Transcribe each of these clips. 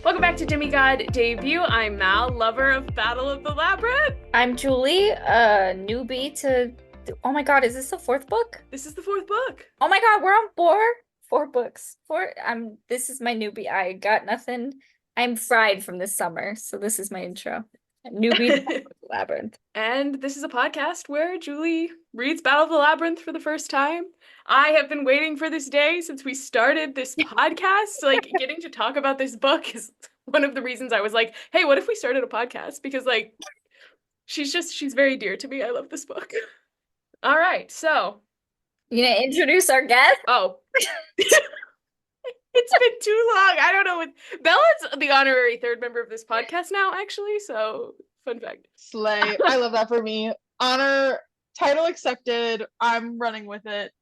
Welcome back to Demigod Debut. I'm Mal, lover of Battle of the Labyrinth. I'm Julie, a newbie to. Oh my God, is this the fourth book? This is the fourth book. Oh my God, we're on four books. Four. This is my newbie. I got nothing. I'm fried from this summer, so this is my intro. Newbie to Battle of the Labyrinth. And this is a podcast where Julie reads Battle of the Labyrinth for the first time. I have been waiting for this day since we started this podcast. Like, getting to talk about this book is one of the reasons I was like, hey, what if we started a podcast? Because, like, she's very dear to me. I love this book. All right, so. You gonna introduce our guest? Oh. It's been too long. I don't know. Bella's the honorary third member of this podcast now, actually. So, fun fact. Slay. I love that for me. Honor, title accepted. I'm running with it.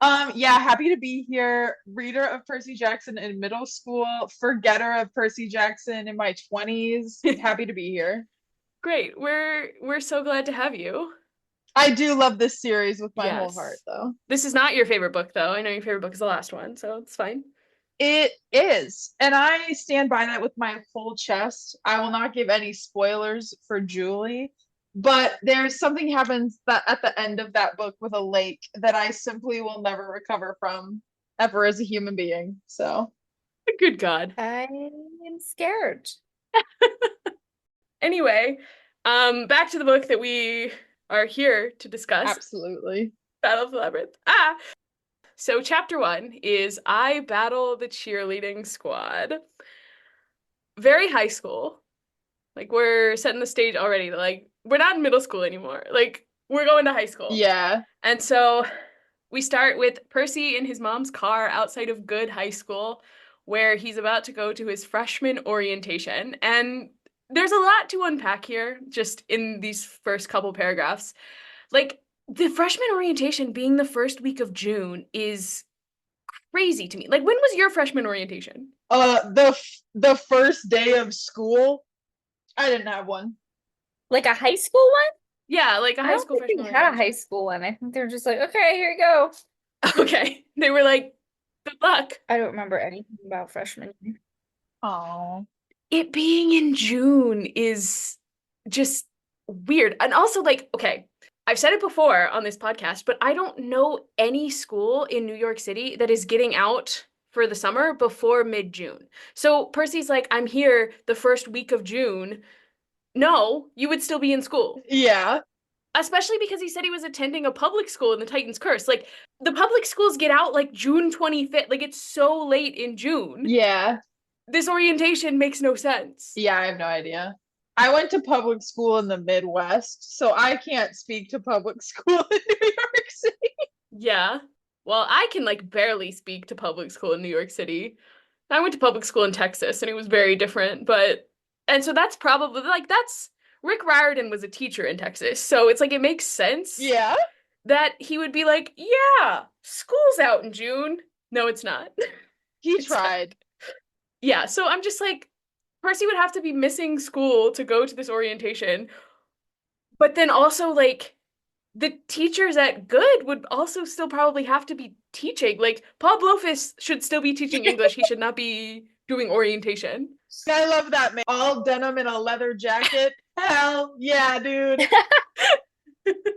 Yeah, happy to be here. Reader of Percy Jackson in middle school, forgetter of Percy Jackson in my 20s. Happy to be here. Great. We're so glad to have you. I do love this series with my whole Yes. heart, though. This is not your favorite book, though. I know your favorite book is the last one, so it's fine. It is. And I stand by that with my full chest. I will not give any spoilers for Julie, but there's something happens that at the end of that book with a lake that I simply will never recover from ever as a human being. So, Good God. I'm scared. Anyway, back to the book that we are here to discuss. absolutely. Battle of the Labyrinth. So chapter 1 is I Battle the Cheerleading Squad. Very high school. Like, we're setting the stage already. Like, we're not in middle school anymore. Like, we're going to high school. Yeah. And so we start with Percy in his mom's car outside of Goode High School, where he's about to go to his freshman orientation. And there's a lot to unpack here, just in these first couple paragraphs. Like, the freshman orientation being the first week of June is crazy to me. Like, when was your freshman orientation? The first day of school, I didn't have one. Like a high school one? Yeah, like a I high don't school think freshman they had a orientation. high school one. I think they're just like, okay, here you go. Okay. They were like, good luck. I don't remember anything about freshman year. Oh. It being in June is just weird. And also, like, okay, I've said it before on this podcast, but I don't know any school in New York City that is getting out for the summer before mid-June. So Percy's like, I'm here the first week of June. No, you would still be in school. Yeah. Especially because he said he was attending a public school in the Titan's Curse. Like, the public schools get out like June 25th. Like, it's so late in June. Yeah. This orientation makes no sense. Yeah, I have no idea. I went to public school in the Midwest, so I can't speak to public school in New York City. Yeah. Well, I can like barely speak to public school in New York City. I went to public school in Texas and it was very different, and so that's probably like Rick Riordan was a teacher in Texas. So it's like it makes sense Yeah. that he would be like, yeah, school's out in June. No, it's not. He It's not. tried. Yeah, so I'm just like, Percy would have to be missing school to go to this orientation. But then also, like, the teachers at Goode would also still probably have to be teaching. Like, Paul Blofeld should still be teaching English. He should not be doing orientation. I love that, man. All denim and a leather jacket. Hell yeah, dude.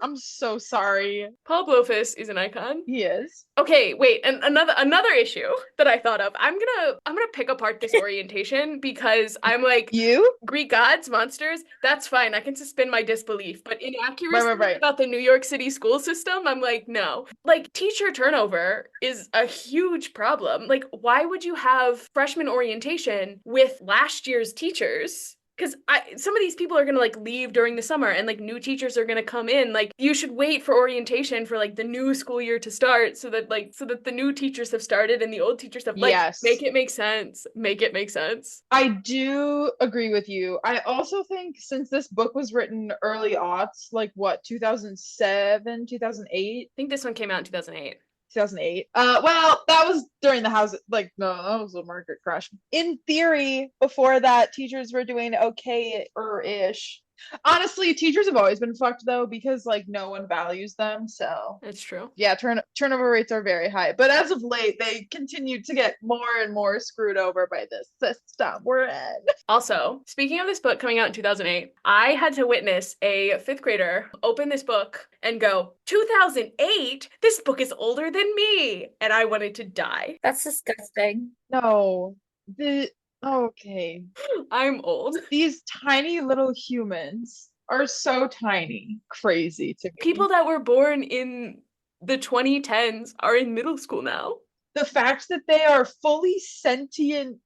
I'm so sorry. Paul Blofeld is an icon. He is. Okay, wait, and another issue that I thought of. I'm gonna pick apart this orientation because I'm like, You? Greek gods, monsters, that's fine. I can suspend my disbelief. But inaccuracy Right. about the New York City school system, I'm like, no. Like, teacher turnover is a huge problem. Like, why would you have freshman orientation with last year's teachers? Because some of these people are going to like leave during the summer and like new teachers are going to come in. Like, you should wait for orientation for like the new school year to start so that the new teachers have started and the old teachers have like, Yes. make it make sense. Make it make sense. I do agree with you. I also think since this book was written early aughts, like what, 2007, 2008? I think this one came out in 2008. 2008. Well, that was during the house. Like, no, that was a market crash. In theory, before that, teachers were doing okay or ish. Honestly, teachers have always been fucked though, because like no one values them. So It's true. yeah, turnover rates are very high. But as of late, they continue to get more and more screwed over by this system we're in. Also, speaking of this book coming out in 2008, I had to witness a fifth grader open this book and go, 2008? This book is older than me. And I wanted to die. That's disgusting. No, the okay. I'm old. These tiny little humans are so tiny. Crazy to me. People that were born in the 2010s are in middle school now. The fact that they are fully sentient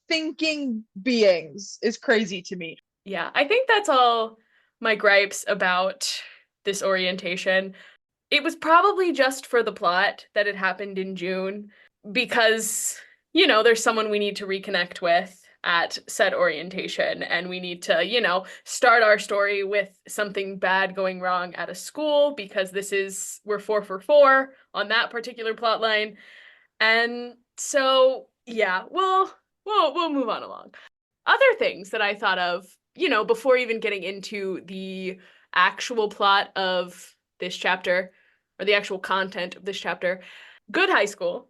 thinking beings is crazy to me. Yeah, I think that's all my gripes about this orientation. It was probably just for the plot that it happened in June because, there's someone we need to reconnect with at said orientation, and we need to, start our story with something bad going wrong at a school because we're 4 for 4 on that particular plot line. And so, yeah, we'll move on along. Other things that I thought of, before even getting into the actual plot of this chapter or the actual content of this chapter, Goode High School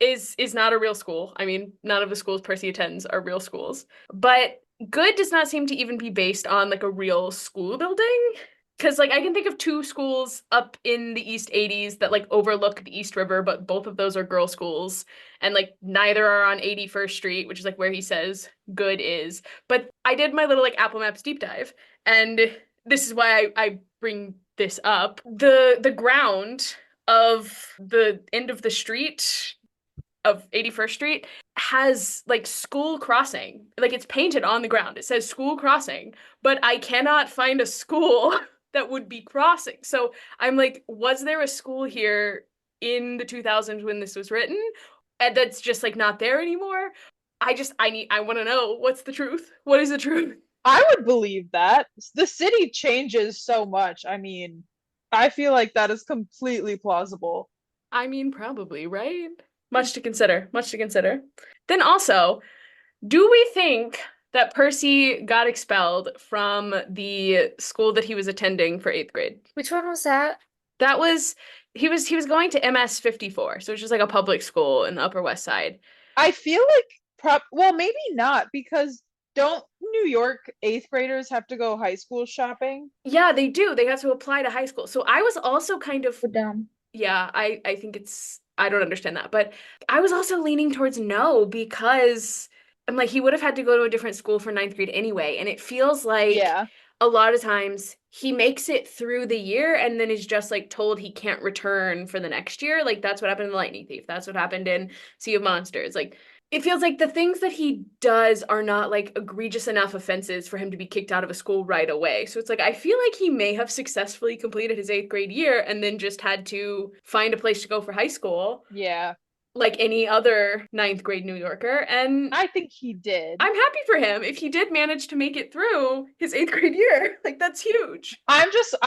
is not a real school. I mean, none of the schools Percy attends are real schools, but Goode does not seem to even be based on like a real school building. Because like I can think of 2 schools up in the East 80s that like overlook the East River, but both of those are girl schools, and like neither are on 81st Street, which is like where he says Goode is. But I did my little like Apple Maps deep dive, and this is why I bring this up. The ground of the end of the street of 81st Street has like school crossing. Like it's painted on the ground. It says school crossing, but I cannot find a school that would be crossing. So I'm like, was there a school here in the 2000s when this was written? And that's just like not there anymore. I want to know, what's the truth? What is the truth? I would believe that. The city changes so much. I mean, I feel like that is completely plausible. I mean, probably, right? Much to consider. Much to consider. Then also, do we think that Percy got expelled from the school that he was attending for 8th grade? Which one was that? That was he was going to MS 54, so it's just like a public school in the Upper West Side. I feel like well, maybe not, because don't New York 8th graders have to go high school shopping? Yeah, they do. They have to apply to high school. So I was also kind of Dumb. yeah, I think I don't understand that, but I was also leaning towards no because I'm like he would have had to go to a different school for 9th grade anyway, and it feels like Yeah. a lot of times he makes it through the year and then is just like told he can't return for the next year. Like that's what happened in The Lightning Thief. That's what happened in Sea of Monsters. Like it feels like the things that he does are not like egregious enough offenses for him to be kicked out of a school right away. So it's like I feel like he may have successfully completed his 8th grade year and then just had to find a place to go for high school. Yeah. Like any other 9th grade New Yorker. And I think he did. I'm happy for him if he did manage to make it through his 8th grade year. Like that's huge. I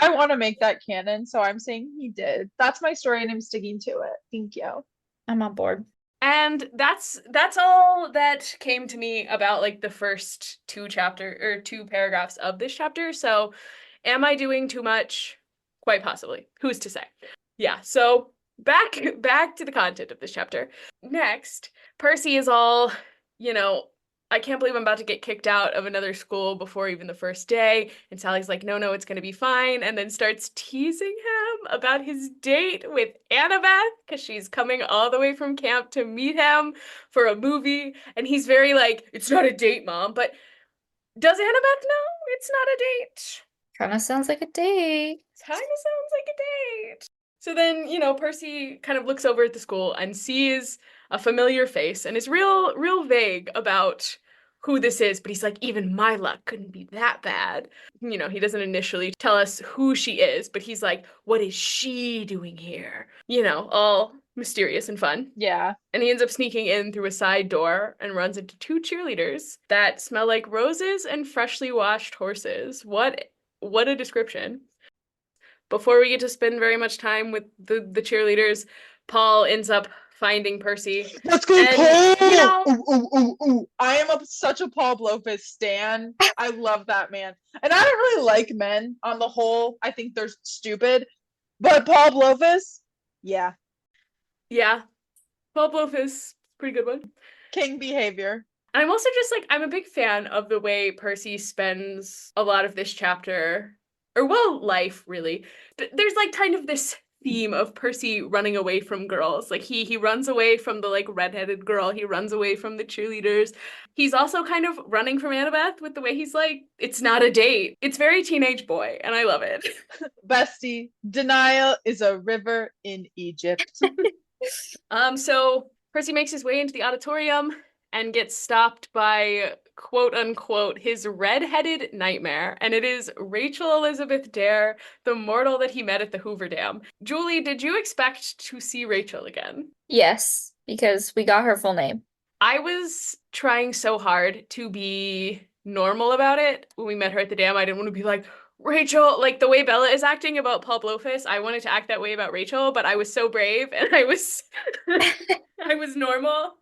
want to make that canon, so I'm saying he did. That's my story and I'm sticking to it. Thank you. I'm on board. And that's all that came to me about like the first 2 paragraphs of this chapter. So am I doing too much? Quite possibly. Who's to say? Yeah, so back to the content of this chapter. Next, Percy is all, I can't believe I'm about to get kicked out of another school before even the first day. And Sally's like, no, it's going to be fine. And then starts teasing him about his date with Annabeth because she's coming all the way from camp to meet him for a movie. And he's very like, it's not a date, Mom. But does Annabeth know it's not a date? Kind of sounds like a date. Kind of sounds like a date. So then, Percy kind of looks over at the school and sees a familiar face and is real vague about who this is, but he's like, even my luck couldn't be that bad. He doesn't initially tell us who she is, but he's like, what is she doing here? All mysterious and fun. Yeah. And he ends up sneaking in through a side door and runs into 2 cheerleaders that smell like roses and freshly washed horses. What a description. Before we get to spend very much time with the cheerleaders, Paul ends up finding Percy. Let's go, And, Paul! you know- Ooh. I am such a Paul Blofeld stan. I love that man. And I don't really like men on the whole. I think they're stupid. But Paul Blofeld, yeah. Yeah. Paul Blofeld is a pretty good one. King behavior. And I'm also just like, I'm a big fan of the way Percy spends a lot of this chapter, or well, life really. There's like kind of this theme of Percy running away from girls. Like he runs away from the like redheaded girl, he runs away from the cheerleaders. He's also kind of running from Annabeth with the way he's like, it's not a date. It's very teenage boy, and I love it. Bestie, denial is a river in Egypt. So Percy makes his way into the auditorium and gets stopped by quote unquote his red-headed nightmare, and it is Rachel Elizabeth Dare, the mortal that he met at the Hoover Dam. Julie, did you expect to see Rachel again? Yes, because we got her full name. I was trying so hard to be normal about it when we met her at the dam. I didn't want to be like, Rachel, like the way Bella is acting about Paul Blofeld, I wanted to act that way about Rachel, but I was so brave and I was I was normal.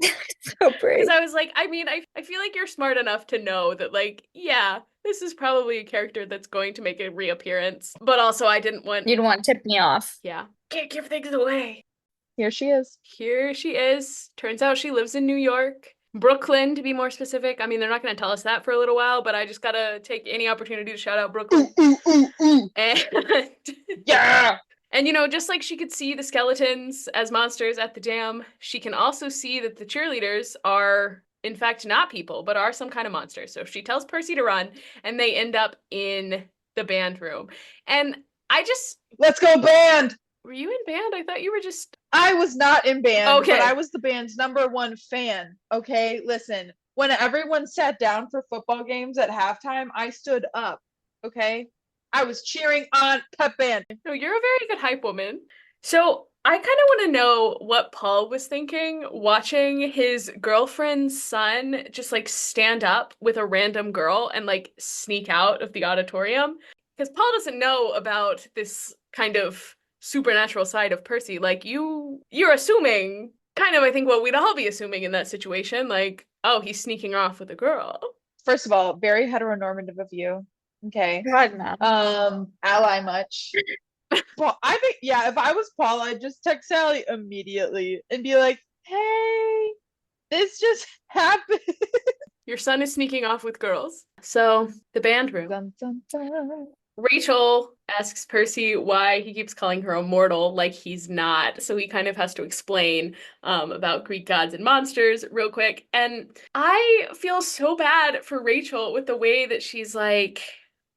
So brave. Because I was like, I mean, I feel like you're smart enough to know that, like, yeah, this is probably a character that's going to make a reappearance. But also I didn't want You don't want to tip me off. Yeah. Can't give things away. Here she is. Here she is. Turns out she lives in New York. Brooklyn, to be more specific. I mean, they're not going to tell us that for a little while, but I just got to take any opportunity to shout out Brooklyn. Ooh. And Yeah! And, you know, just like she could see the skeletons as monsters at the dam, she can also see that the cheerleaders are, in fact, not people, but are some kind of monster. So she tells Percy to run, and they end up in the band room. And Let's go, band! Were you in band? I thought you were just... I was not in band, Okay. but I was the band's #1 fan. Okay, listen. When everyone sat down for football games at halftime, I stood up. Okay? I was cheering on Pep Band. No, you're a very good hype woman. So I kind of want to know what Paul was thinking watching his girlfriend's son just like stand up with a random girl and like sneak out of the auditorium. Because Paul doesn't know about this kind of supernatural side of Percy. Like you're assuming kind of, I think, what we'd all be assuming in that situation. Like, oh, he's sneaking off with a girl. First of all, very heteronormative of you. Okay. God, no. Ally much. Well, I think, yeah, if I was Paul, I'd just text Sally immediately and be like, hey, this just happened. Your son is sneaking off with girls. So, the band room. Dun, dun, dun. Rachel asks Percy why he keeps calling her a mortal like he's not. So he kind of has to explain about Greek gods and monsters real quick. And I feel so bad for Rachel with the way that she's like,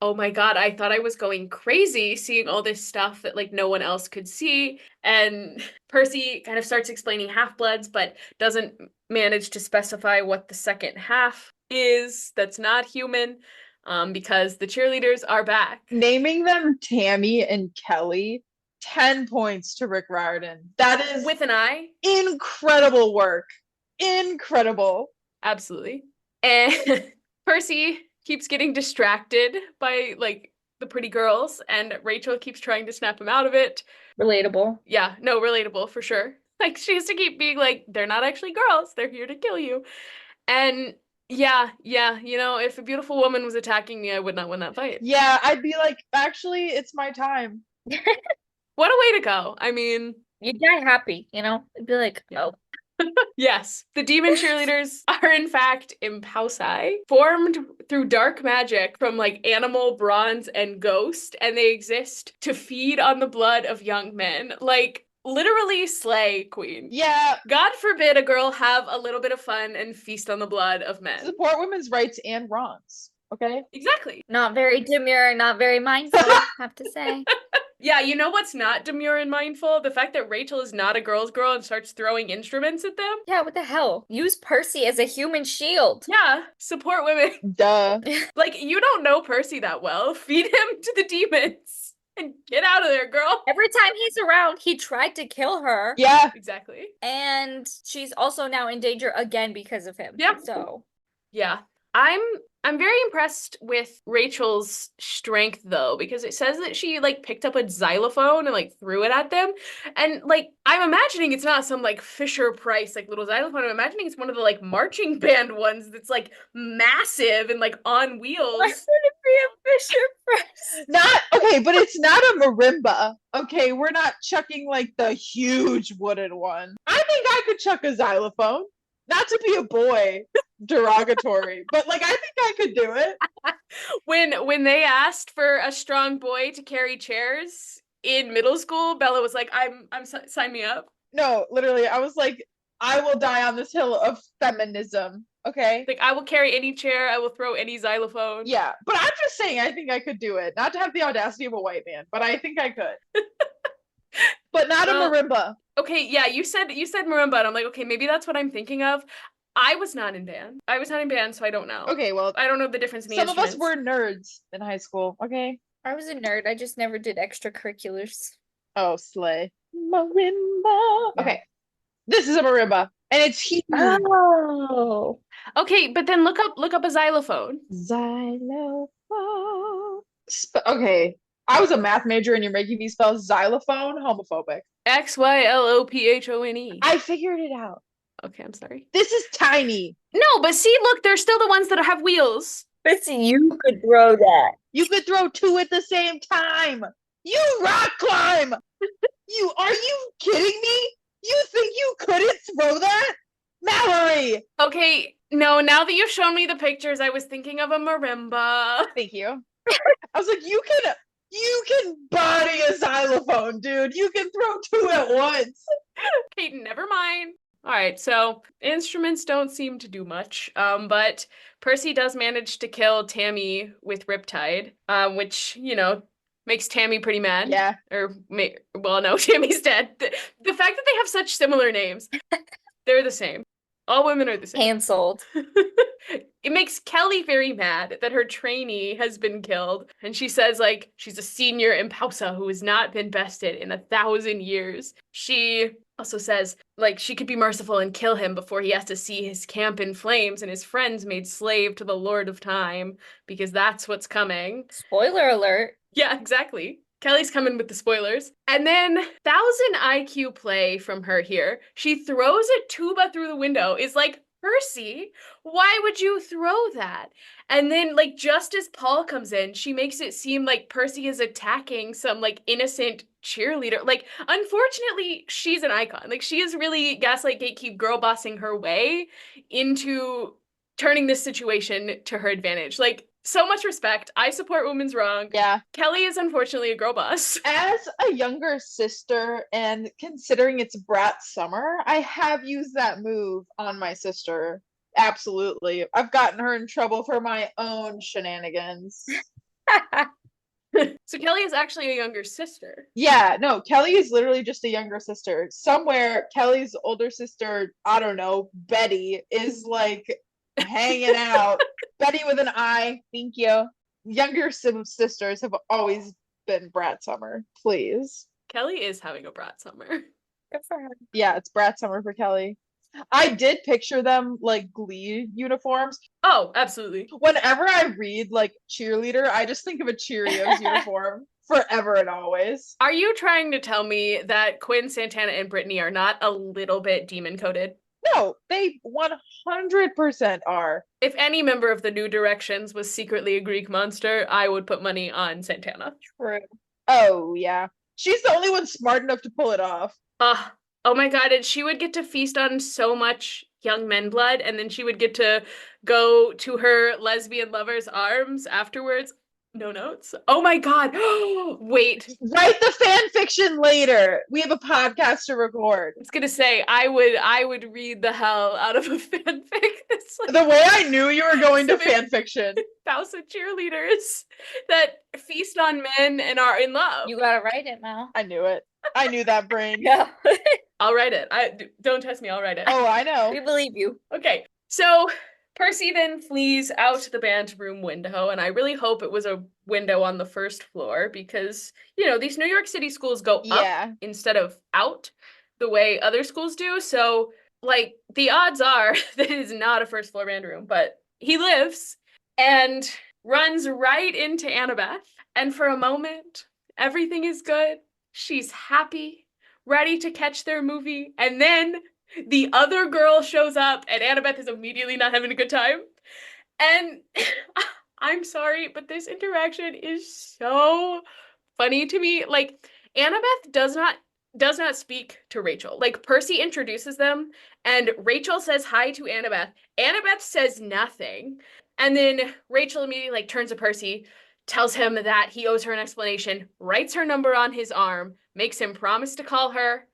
oh my God, I thought I was going crazy seeing all this stuff that like no one else could see. And Percy kind of starts explaining half-bloods, but doesn't manage to specify what the second half is that's not human. Because the cheerleaders are back. Naming them Tammy and Kelli, 10 points to Rick Riordan. That is With an I. incredible work. Incredible. Absolutely. And Percy keeps getting distracted by like the pretty girls, and Rachel keeps trying to snap him out of it. Relatable. Yeah, no, relatable for sure. Like she has to keep being like, they're not actually girls, they're here to kill you. And yeah, you know, if a beautiful woman was attacking me, I would not win that fight. Yeah, I'd be like, actually, it's my time. What a way to go. I mean, You die happy, you know? It'd be like, Yeah. oh. yes, the demon cheerleaders are in fact impausi, formed through dark magic from like animal, bronze, and ghost, and they exist to feed on the blood of young men. Like, literally slay, queen. Yeah, God forbid a girl have a little bit of fun and feast on the blood of men. support women's rights and wrongs. Okay? Exactly. Not very demure, not very mindful, I have to say. Yeah, you know what's not demure and mindful? The fact that Rachel is not a girl's girl and starts throwing instruments at them. Yeah, what the hell? Use Percy as a human shield. Yeah, support women. Duh. Like, you don't know Percy that well. Feed him to the demons and get out of there, girl. Every time he's around, he tried to kill her. Yeah. Exactly. And she's also now in danger again because of him. Yeah. So Yeah. I'm I'm very impressed with Rachel's strength though, because it says that she like picked up a xylophone and like threw it at them. And like I'm imagining it's not some like Fisher Price like little xylophone. I'm imagining it's one of the like marching band ones that's like massive and like on Why wheels. would it be a Fisher Price? Not okay, but it's not a marimba. Okay, we're not chucking like the huge wooden one. I think I could chuck a xylophone. Not to be a boy derogatory, but like I think I could do it. When they asked for a strong boy to carry chairs in middle school, Bella was like, sign me up. No, literally, I was like, I will die on this hill of feminism. Okay. Like, I will carry any chair, I will throw any xylophone. Yeah, but I'm just saying, I think I could do it. Not to have the audacity of a white man, but I think I could. But not Well, a marimba. Okay, yeah, you said marimba, and I'm like, okay, maybe that's what I'm thinking of. I was not in band, so I don't know. Okay, well, I don't know the difference in the some of us instruments. were nerds in high school. Okay. I was a nerd. I just never did extracurriculars. Oh, slay. Marimba. Okay, this is a marimba, and it's huge. Oh. Okay, but then look up a xylophone. Xylophone. Okay, I was a math major, and you're making me spell xylophone homophobic. XYLOPHONE. I figured it out. Okay, I'm sorry. This is tiny. No, but see, look, they're still the ones that have wheels. Betsy, you could throw that. You could throw two at the same time. You rock climb. Are you kidding me? You think you couldn't throw that? Mallory. Okay, no, now that you've shown me the pictures, I was thinking of a marimba. Thank you. I was like, you can body a xylophone, dude. You can throw two at once. Okay, never mind. All right, so instruments don't seem to do much, but Percy does manage to kill Tammy with Riptide, which, makes Tammy pretty mad. Yeah. Well, no, Tammy's dead. The fact that they have such similar names, they're the same. All women are the same. Canceled. It makes Kelli very mad that her trainee has been killed. And she says, like, she's a senior impausa who has not been bested in 1,000 years. She also says, like, she could be merciful and kill him before he has to see his camp in flames and his friends made slave to the Lord of Time, because that's what's coming. Spoiler alert. Yeah, exactly. Kelly's coming with the spoilers. And then 1,000 IQ play from her here. She throws a tuba through the window. Is like, Percy, why would you throw that? And then, like, just as Paul comes in, she makes it seem like Percy is attacking some, like, innocent cheerleader. Like, unfortunately, she's an icon. Like, she is really gaslight gatekeep girl bossing her way into turning this situation to her advantage. Like, so much respect. I support women's wrong. Yeah. Kelli is unfortunately a girl boss. As a younger sister, and considering it's brat summer, I have used that move on my sister. Absolutely. I've gotten her in trouble for my own shenanigans. So Kelli is actually a younger sister. Yeah, no, Kelli is literally just a younger sister. Somewhere, Kelli's older sister, I don't know, Betty, is like hanging out. Betty with an I, thank you. Younger sisters have always been brat summer, please. Kelli is having a brat summer. Good for her. Yeah, it's brat summer for Kelli. I did picture them like Glee uniforms. Oh, absolutely. Whenever I read like cheerleader, I just think of a Cheerios uniform forever and always. Are you trying to tell me that Quinn, Santana, and Brittany are not a little bit demon-coded? No, they 100% are. If any member of the New Directions was secretly a Greek monster, I would put money on Santana. True. Oh, yeah. She's the only one smart enough to pull it off. Oh my god, and she would get to feast on so much young men blood, and then she would get to go to her lesbian lover's arms afterwards. No notes. Oh my god. Wait. Write the fan fiction later. We have a podcast to record. I was gonna say I would read the hell out of a fanfic that's like The way I knew you were going to fan fiction. 1,000 cheerleaders that feast on men and are in love. You gotta write it, Mal. I knew it. I knew that brain. Yeah. I'll write it. Don't test me. I'll write it. Oh, I know. We believe you. Okay. So Percy then flees out the band room window, and I really hope it was a window on the first floor because, these New York City schools go up instead of out the way other schools do. So, like, the odds are that it is not a first floor band room, but he lives. and runs right into Annabeth. And for a moment, everything is good. She's happy, ready to catch their movie. And then the other girl shows up, and Annabeth is immediately not having a good time. And I'm sorry, but this interaction is so funny to me. Like, Annabeth does not speak to Rachel. Like, Percy introduces them, and Rachel says hi to Annabeth. Annabeth says nothing. And then Rachel immediately like turns to Percy, tells him that he owes her an explanation, writes her number on his arm, makes him promise to call her,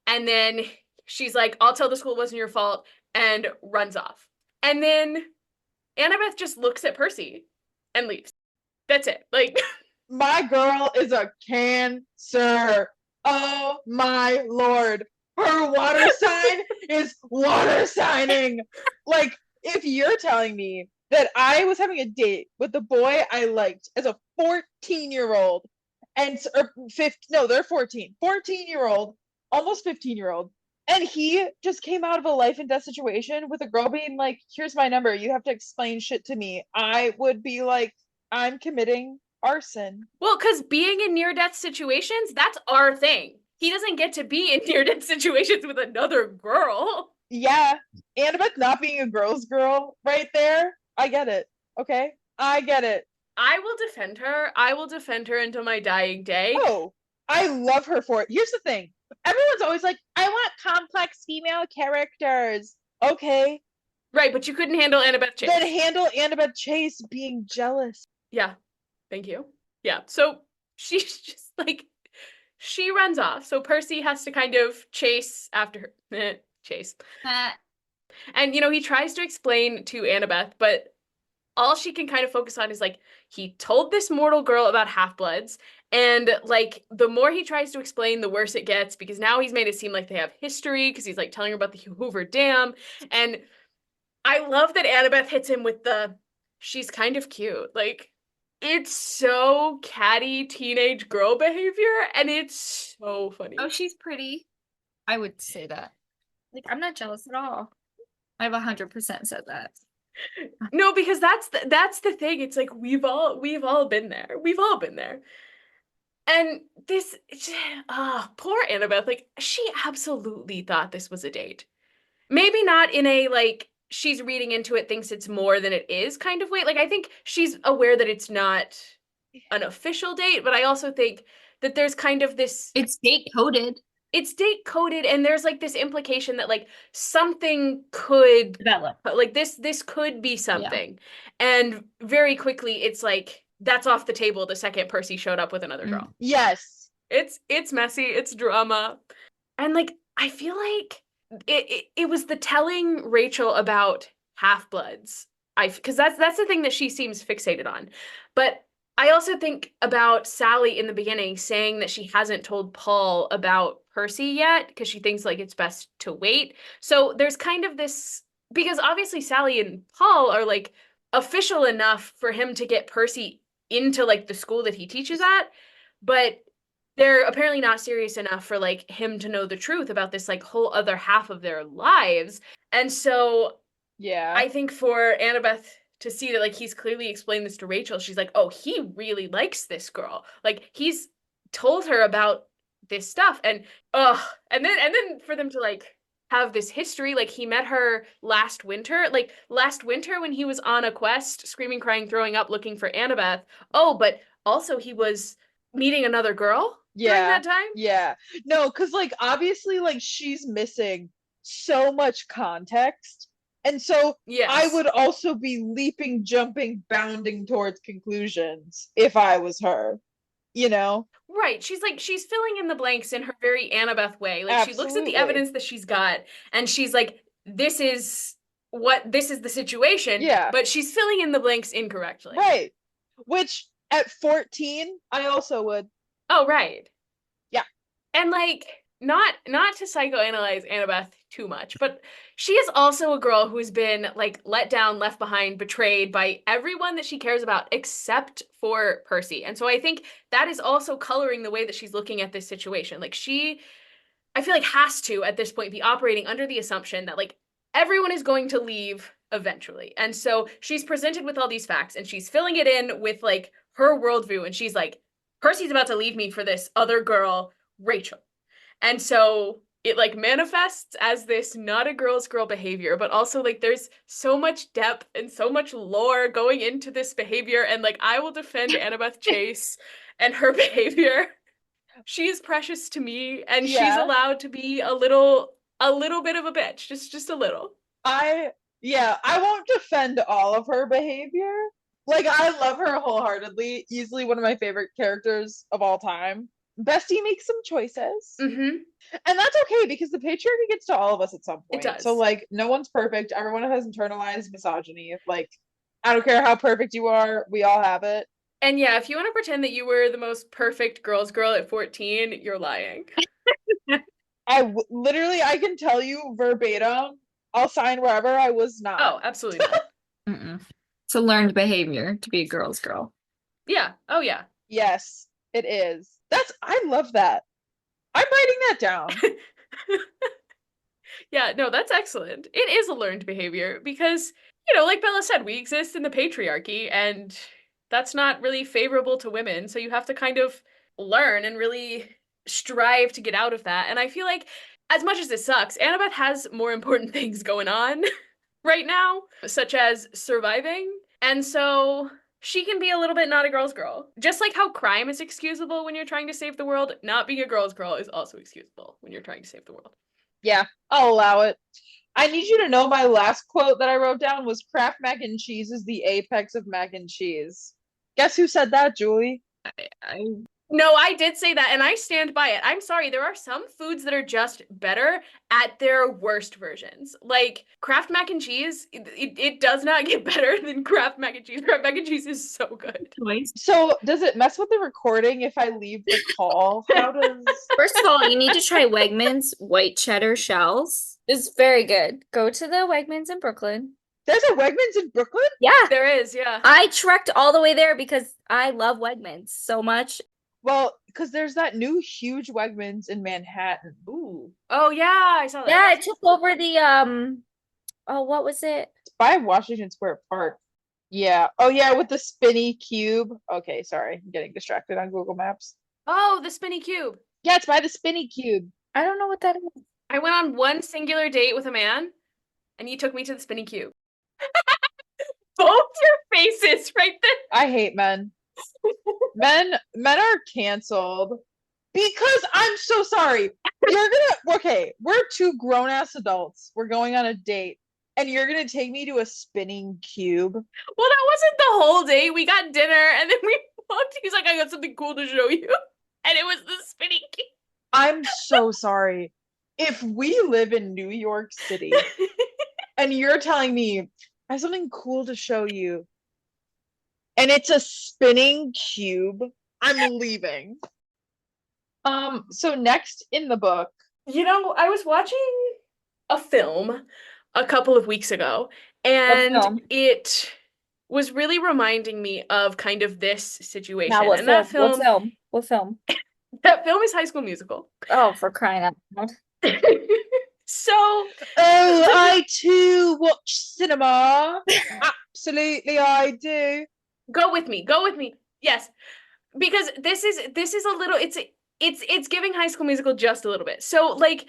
and then she's like, I'll tell the school it wasn't your fault, and runs off. And then Annabeth just looks at Percy and leaves. That's it. Like, My girl is a cancer. Oh my lord. Her water sign is water signing. Like, if you're telling me that I was having a date with the boy I liked as a 14-year-old, and or 15, no, they're 14, 14-year-old, almost 15-year-old, and he just came out of a life and death situation with a girl being like, here's my number, you have to explain shit to me, I would be like, I'm committing arson. well, because being in near-death situations, that's our thing. He doesn't get to be in near-death situations with another girl. Yeah, Annabeth not being a girl's girl right there, I get it. Okay, I get it. I will defend her. I will defend her until my dying day. Oh, I love her for it. Here's the thing. Everyone's always like, I want complex female characters. Okay. Right, but you couldn't handle Annabeth Chase. Then handle Annabeth Chase being jealous. Yeah, thank you. Yeah, so she's just like, she runs off. So Percy has to kind of chase after her. Chase. And, you know, he tries to explain to Annabeth, but all she can kind of focus on is like, he told this mortal girl about half-bloods, and like the more he tries to explain, the worse it gets, because now he's made it seem like they have history, because he's like telling her about the Hoover Dam. And I love that Annabeth hits him with the, she's kind of cute. Like, it's so catty teenage girl behavior, and it's so funny. Oh, she's pretty. I would say that. Like, I'm not jealous at all. I've 100% said that. No, because that's the thing. It's like we've all been there. We've all been there. And this, poor Annabeth. Like, she absolutely thought this was a date. Maybe not in a like she's reading into it, thinks it's more than it is kind of way. Like, I think she's aware that it's not an official date, but I also think that there's kind of this. It's date coded. It's date coded, and there's like this implication that like something could Develop. like this could be something. And very quickly it's like that's off the table the second Percy showed up with another girl. Yes. It's messy, it's drama. And like I feel like it was the telling Rachel about half-bloods. Because that's the thing that she seems fixated on. But I also think about Sally in the beginning saying that she hasn't told Paul about Percy yet because she thinks like it's best to wait. So there's kind of this, because obviously Sally and Paul are like official enough for him to get Percy into like the school that he teaches at, but they're apparently not serious enough for like him to know the truth about this like whole other half of their lives. And so yeah, I think for Annabeth to see that like he's clearly explained this to Rachel, she's like, oh, he really likes this girl. Like he's told her about this stuff. And and then for them to like have this history, like he met her last winter when he was on a quest, screaming, crying, throwing up, looking for Annabeth. Oh, but also he was meeting another girl during that time. Yeah. No, because like obviously like she's missing so much context. And so Yes. I would also be leaping, jumping, bounding towards conclusions if I was her, you know? Right. She's filling in the blanks in her very Annabeth way. Like she looks at the Absolutely. evidence that she's got and she's like, this is the situation. Yeah. But she's filling in the blanks incorrectly. Right. Which at 14, I also would. Oh, right. Yeah. And like, not to psychoanalyze Annabeth too much, but she is also a girl who's been like let down, left behind, betrayed by everyone that she cares about except for Percy. And so I think that is also coloring the way that she's looking at this situation. Like I feel like has to at this point be operating under the assumption that like everyone is going to leave eventually. And so she's presented with all these facts and she's filling it in with like her worldview. And she's like, Percy's about to leave me for this other girl, Rachel. And so it like manifests as this not a girl's girl behavior, but also like there's so much depth and so much lore going into this behavior. And like I will defend Annabeth Chase and her behavior. She is precious to me, and she's allowed to be a little bit of a bitch, just a little. I won't defend all of her behavior. Like, I love her wholeheartedly. Easily one of my favorite characters of all time. Bestie makes some choices. Mm-hmm. And that's okay, because the patriarchy gets to all of us at some point. It does. So, like, no one's perfect. Everyone has internalized misogyny. Like, I don't care how perfect you are. We all have it. And yeah, if you want to pretend that you were the most perfect girl's girl at 14, you're lying. Literally, I can tell you verbatim, I'll sign wherever I was not. Oh, absolutely not. It's a learned behavior to be a girl's girl. Yeah. Oh, yeah. Yes, it is. I love that. I'm writing that down. Yeah, no, that's excellent. It is a learned behavior because, like Bella said, we exist in the patriarchy and that's not really favorable to women. So you have to kind of learn and really strive to get out of that. And I feel like as much as this sucks, Annabeth has more important things going on right now, such as surviving. And so she can be a little bit not a girl's girl. Just like how crime is excusable when you're trying to save the world, not being a girl's girl is also excusable when you're trying to save the world. Yeah, I'll allow it. I need you to know my last quote that I wrote down was Kraft mac and cheese is the apex of mac and cheese. Guess who said that, Julie? No, I did say that, and I stand by it. I'm sorry, there are some foods that are just better at their worst versions. Like, Kraft mac and cheese, it does not get better than Kraft mac and cheese. Kraft mac and cheese is so good. So, does it mess with the recording if I leave the call? How does... First of all, you need to try Wegmans white cheddar shells. It's very good. Go to the Wegmans in Brooklyn. There's a Wegmans in Brooklyn? Yeah. There is, yeah. I trekked all the way there because I love Wegmans so much. Well, because there's that new huge Wegmans in Manhattan. Ooh. Oh, yeah, I saw that. Yeah, I took over the, what was it? It's by Washington Square Park. Yeah. Oh, yeah, with the spinny cube. Okay, sorry. I'm getting distracted on Google Maps. Oh, the spinny cube. Yeah, it's by the spinny cube. I don't know what that is. I went on one singular date with a man, and he took me to the spinny cube. Both your faces right there. I hate men. men are canceled because I'm so sorry. We're two grown-ass adults. We're going on a date, and you're gonna take me to a spinning cube. Well, that wasn't the whole date. We got dinner, and then we walked. He's like, I got something cool to show you. And it was the spinning cube. I'm so sorry. If we live in New York City and you're telling me I have something cool to show you, and it's a spinning cube, I'm leaving. So next in the book. I was watching a film a couple of weeks ago, and it was really reminding me of kind of this situation. Now, what film? What film? That film is High School Musical. Oh, for crying out loud. So, I too watch cinema. Absolutely, I do. Go with me. Yes, because this is a little. It's giving High School Musical just a little bit. So, like,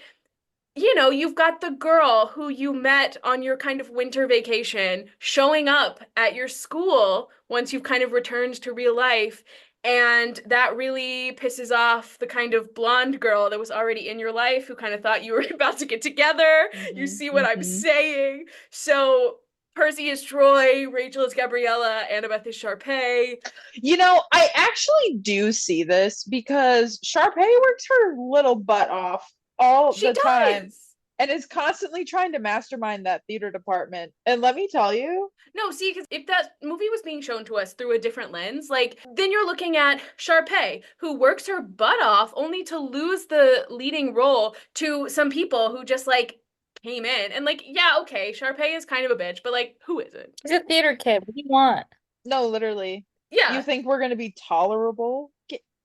you've got the girl who you met on your kind of winter vacation showing up at your school once you've kind of returned to real life. And that really pisses off the kind of blonde girl that was already in your life who kind of thought you were about to get together. You see what I'm saying? So Percy is Troy, Rachel is Gabriella, Annabeth is Sharpay. I actually do see this because Sharpay works her little butt off all the time. And is constantly trying to mastermind that theater department. And let me tell you. No, see, because if that movie was being shown to us through a different lens, like, then you're looking at Sharpay, who works her butt off only to lose the leading role to some people who just, like, came in. And, like, yeah, okay, Sharpay is kind of a bitch, but, like, who isn't? She's a theater kid. What do you want? No, literally. Yeah. You think we're going to be tolerable?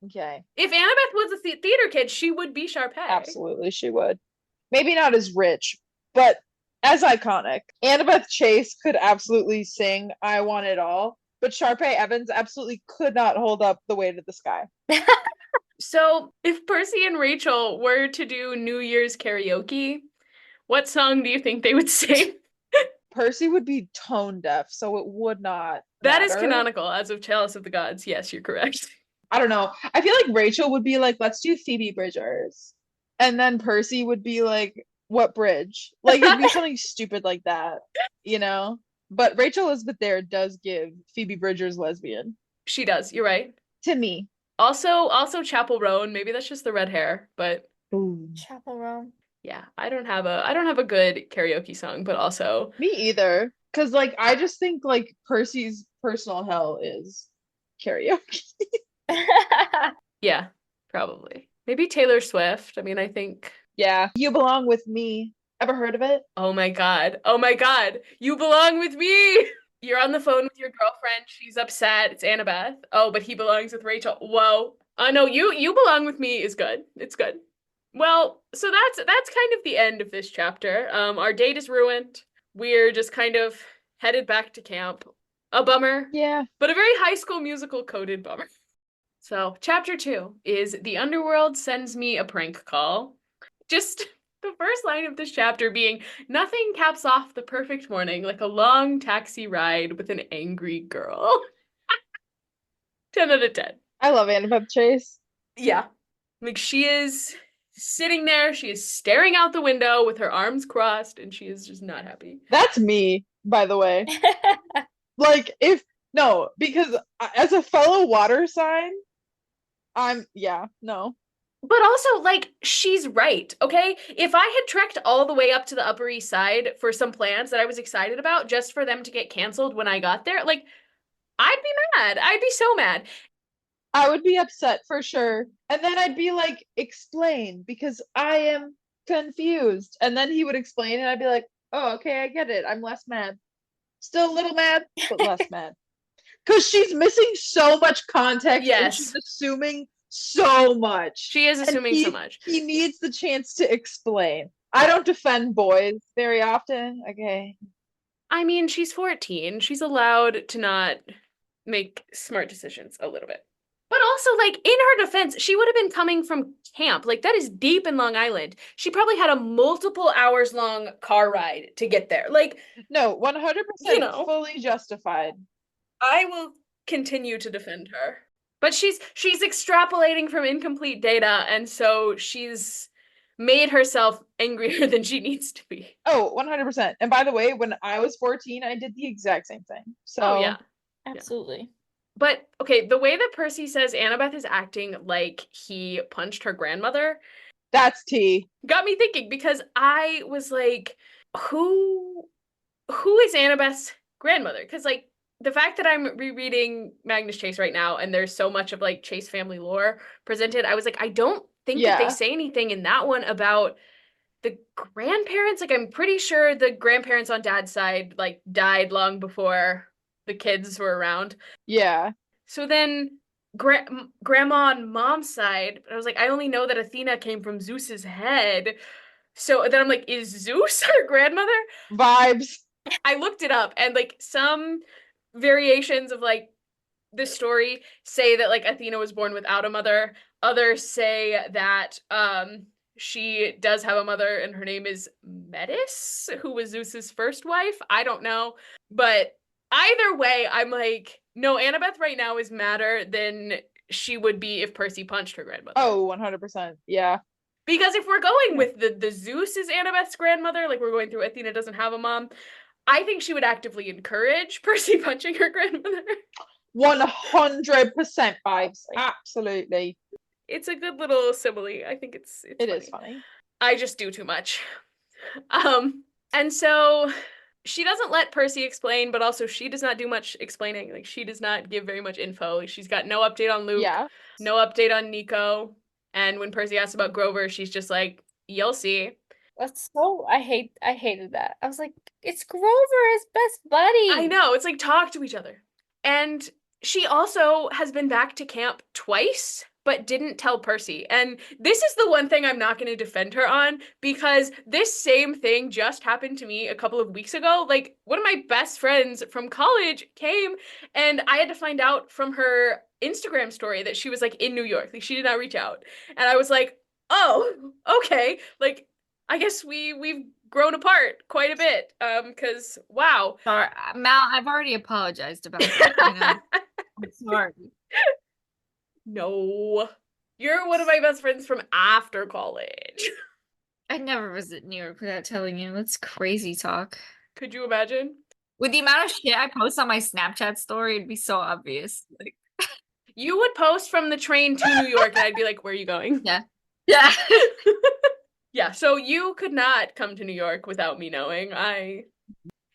Okay. If Annabeth was a theater kid, she would be Sharpay. Absolutely, she would. Maybe not as rich, but as iconic. Annabeth Chase could absolutely sing I Want It All, but Sharpay Evans absolutely could not hold up the weight of the sky. So, if Percy and Rachel were to do New Year's karaoke, what song do you think they would sing? Percy would be tone deaf, so it would not That is matter. canonical as of Chalice of the Gods. Yes, you're correct. I don't know. I feel like Rachel would be like, let's do Phoebe Bridgers. And then Percy would be like, what bridge? Like it'd be something stupid like that, you know? But Rachel Elizabeth Dare does give Phoebe Bridgers lesbian. She does, you're right. To me. Also Chapel Roan, maybe that's just the red hair, but Ooh. Chapel Roan. yeah, I don't have a good karaoke song, but also Me either. Cause like I just think like Percy's personal hell is karaoke. yeah, probably. Maybe Taylor Swift. I mean, I think Yeah. You Belong With Me. Ever heard of it? oh my god. Oh my god. You belong with me. You're on the phone with your girlfriend. She's upset. It's Annabeth. Oh, but he belongs with Rachel. Whoa. No, you belong with me is good. It's good. Well, so that's kind of the end of this chapter. Our date is ruined. We're just kind of headed back to camp. A bummer. Yeah. But a very High School Musical coded bummer. So, chapter 2 is The Underworld Sends Me a Prank Call. Just the first line of this chapter being, nothing caps off the perfect morning like a long taxi ride with an angry girl. 10 out of 10. I love Annabeth Chase. Yeah. Like, she is sitting there, she is staring out the window with her arms crossed, and she is just not happy. That's me, by the way. Like, no, because as a fellow water sign, no. But also, like, she's right, okay? If I had trekked all the way up to the Upper East Side for some plans that I was excited about just for them to get canceled when I got there, like, I'd be mad. I'd be so mad. I would be upset for sure. And then I'd be like, explain, because I am confused. And then he would explain, and I'd be like, oh, okay, I get it. I'm less mad. Still a little mad, but less mad. Because she's missing so much context, and Yes. she's assuming so much. She is assuming so much. He needs the chance to explain. I don't defend boys very often. Okay. I mean, she's 14. She's allowed to not make smart decisions a little bit. But also, like, in her defense, she would have been coming from camp. Like, that is deep in Long Island. She probably had a multiple hours long car ride to get there. Like, no, 100% you know, fully justified. I will continue to defend her. But she's extrapolating from incomplete data, and so she's made herself angrier than she needs to be. Oh, 100%. And by the way, when I was 14, I did the exact same thing. So oh, yeah. Absolutely. But, okay, the way that Percy says Annabeth is acting like he punched her grandmother, that's tea. Got me thinking, because I was like, who is Annabeth's grandmother? Because, like, the fact that I'm rereading Magnus Chase right now, and there's so much of, like, Chase family lore presented, I was like, I don't think that they say anything in that one about the grandparents. Like, I'm pretty sure the grandparents on dad's side, like, died long before the kids were around. Yeah. So then grandma on mom's side, I was like, I only know that Athena came from Zeus's head. So then I'm like, is Zeus her grandmother? Vibes. I looked it up, and like some variations of like the story say that like Athena was born without a mother. Others say that she does have a mother, and her name is Metis, who was Zeus's first wife. I don't know. But either way, I'm like, no, Annabeth right now is madder than she would be if Percy punched her grandmother. Oh, 100%. Yeah. Because if we're going with the Zeus is Annabeth's grandmother, like we're going through Athena doesn't have a mom, I think she would actively encourage Percy punching her grandmother. 100% vibes. Absolutely. It's a good little simile. I think it's It funny. is funny. I just do too much. And so she doesn't let Percy explain, but also she does not do much explaining. Like, she does not give very much info. Like, she's got no update on Luke, no update on Nico. And when Percy asks about Grover, she's just like, you'll see. That's so, I hated that. I was like, it's Grover, his best buddy. I know, it's like, talk to each other. And she also has been back to camp twice but didn't tell Percy. And this is the one thing I'm not going to defend her on, because this same thing just happened to me a couple of weeks ago. Like, one of my best friends from college came, and I had to find out from her Instagram story that she was like in New York. Like, she did not reach out. And I was like, oh, okay. Like, I guess we've grown apart quite a bit. Because wow. Sorry, Mal, I've already apologized about that. You know? I'm sorry. No. You're one of my best friends from after college. I'd never visit New York without telling you. That's crazy talk. Could you imagine? With the amount of shit I post on my Snapchat story, it'd be so obvious. Like, You would post from the train to New York, and I'd be like, where are you going? yeah. Yeah, so you could not come to New York without me knowing.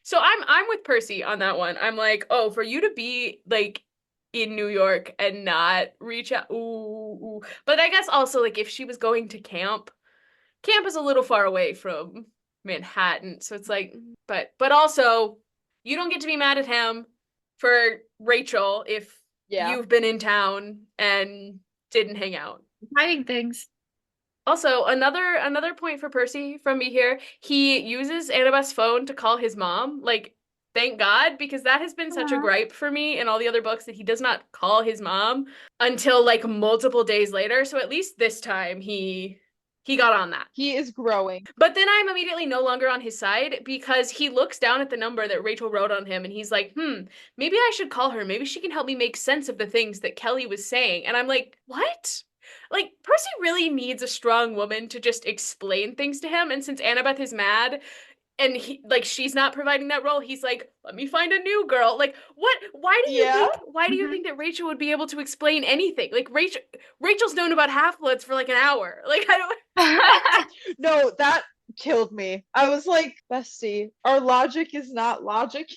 So I'm with Percy on that one. I'm like, oh, for you to be like in New York and not reach out. Ooh. But I guess also, like, if she was going to camp is a little far away from Manhattan. So it's like, but also you don't get to be mad at him for Rachel if you've been in town and didn't hang out. Hiding things. Also, another point for Percy from me here, he uses Annabeth's phone to call his mom. Like, thank God, because that has been such a gripe for me in all the other books, that he does not call his mom until like multiple days later. So at least this time he got on that. He is growing. But then I'm immediately no longer on his side, because he looks down at the number that Rachel wrote on him and he's like, maybe I should call her. Maybe she can help me make sense of the things that Kelli was saying. And I'm like, what? Like, Percy really needs a strong woman to just explain things to him. And since Annabeth is mad and she's not providing that role, he's like, let me find a new girl. Like, what? Why do you think that Rachel would be able to explain anything? Like, Rachel's known about Half-Bloods for like an hour. Like, I don't. No, that killed me. I was like, bestie, our logic is not logic.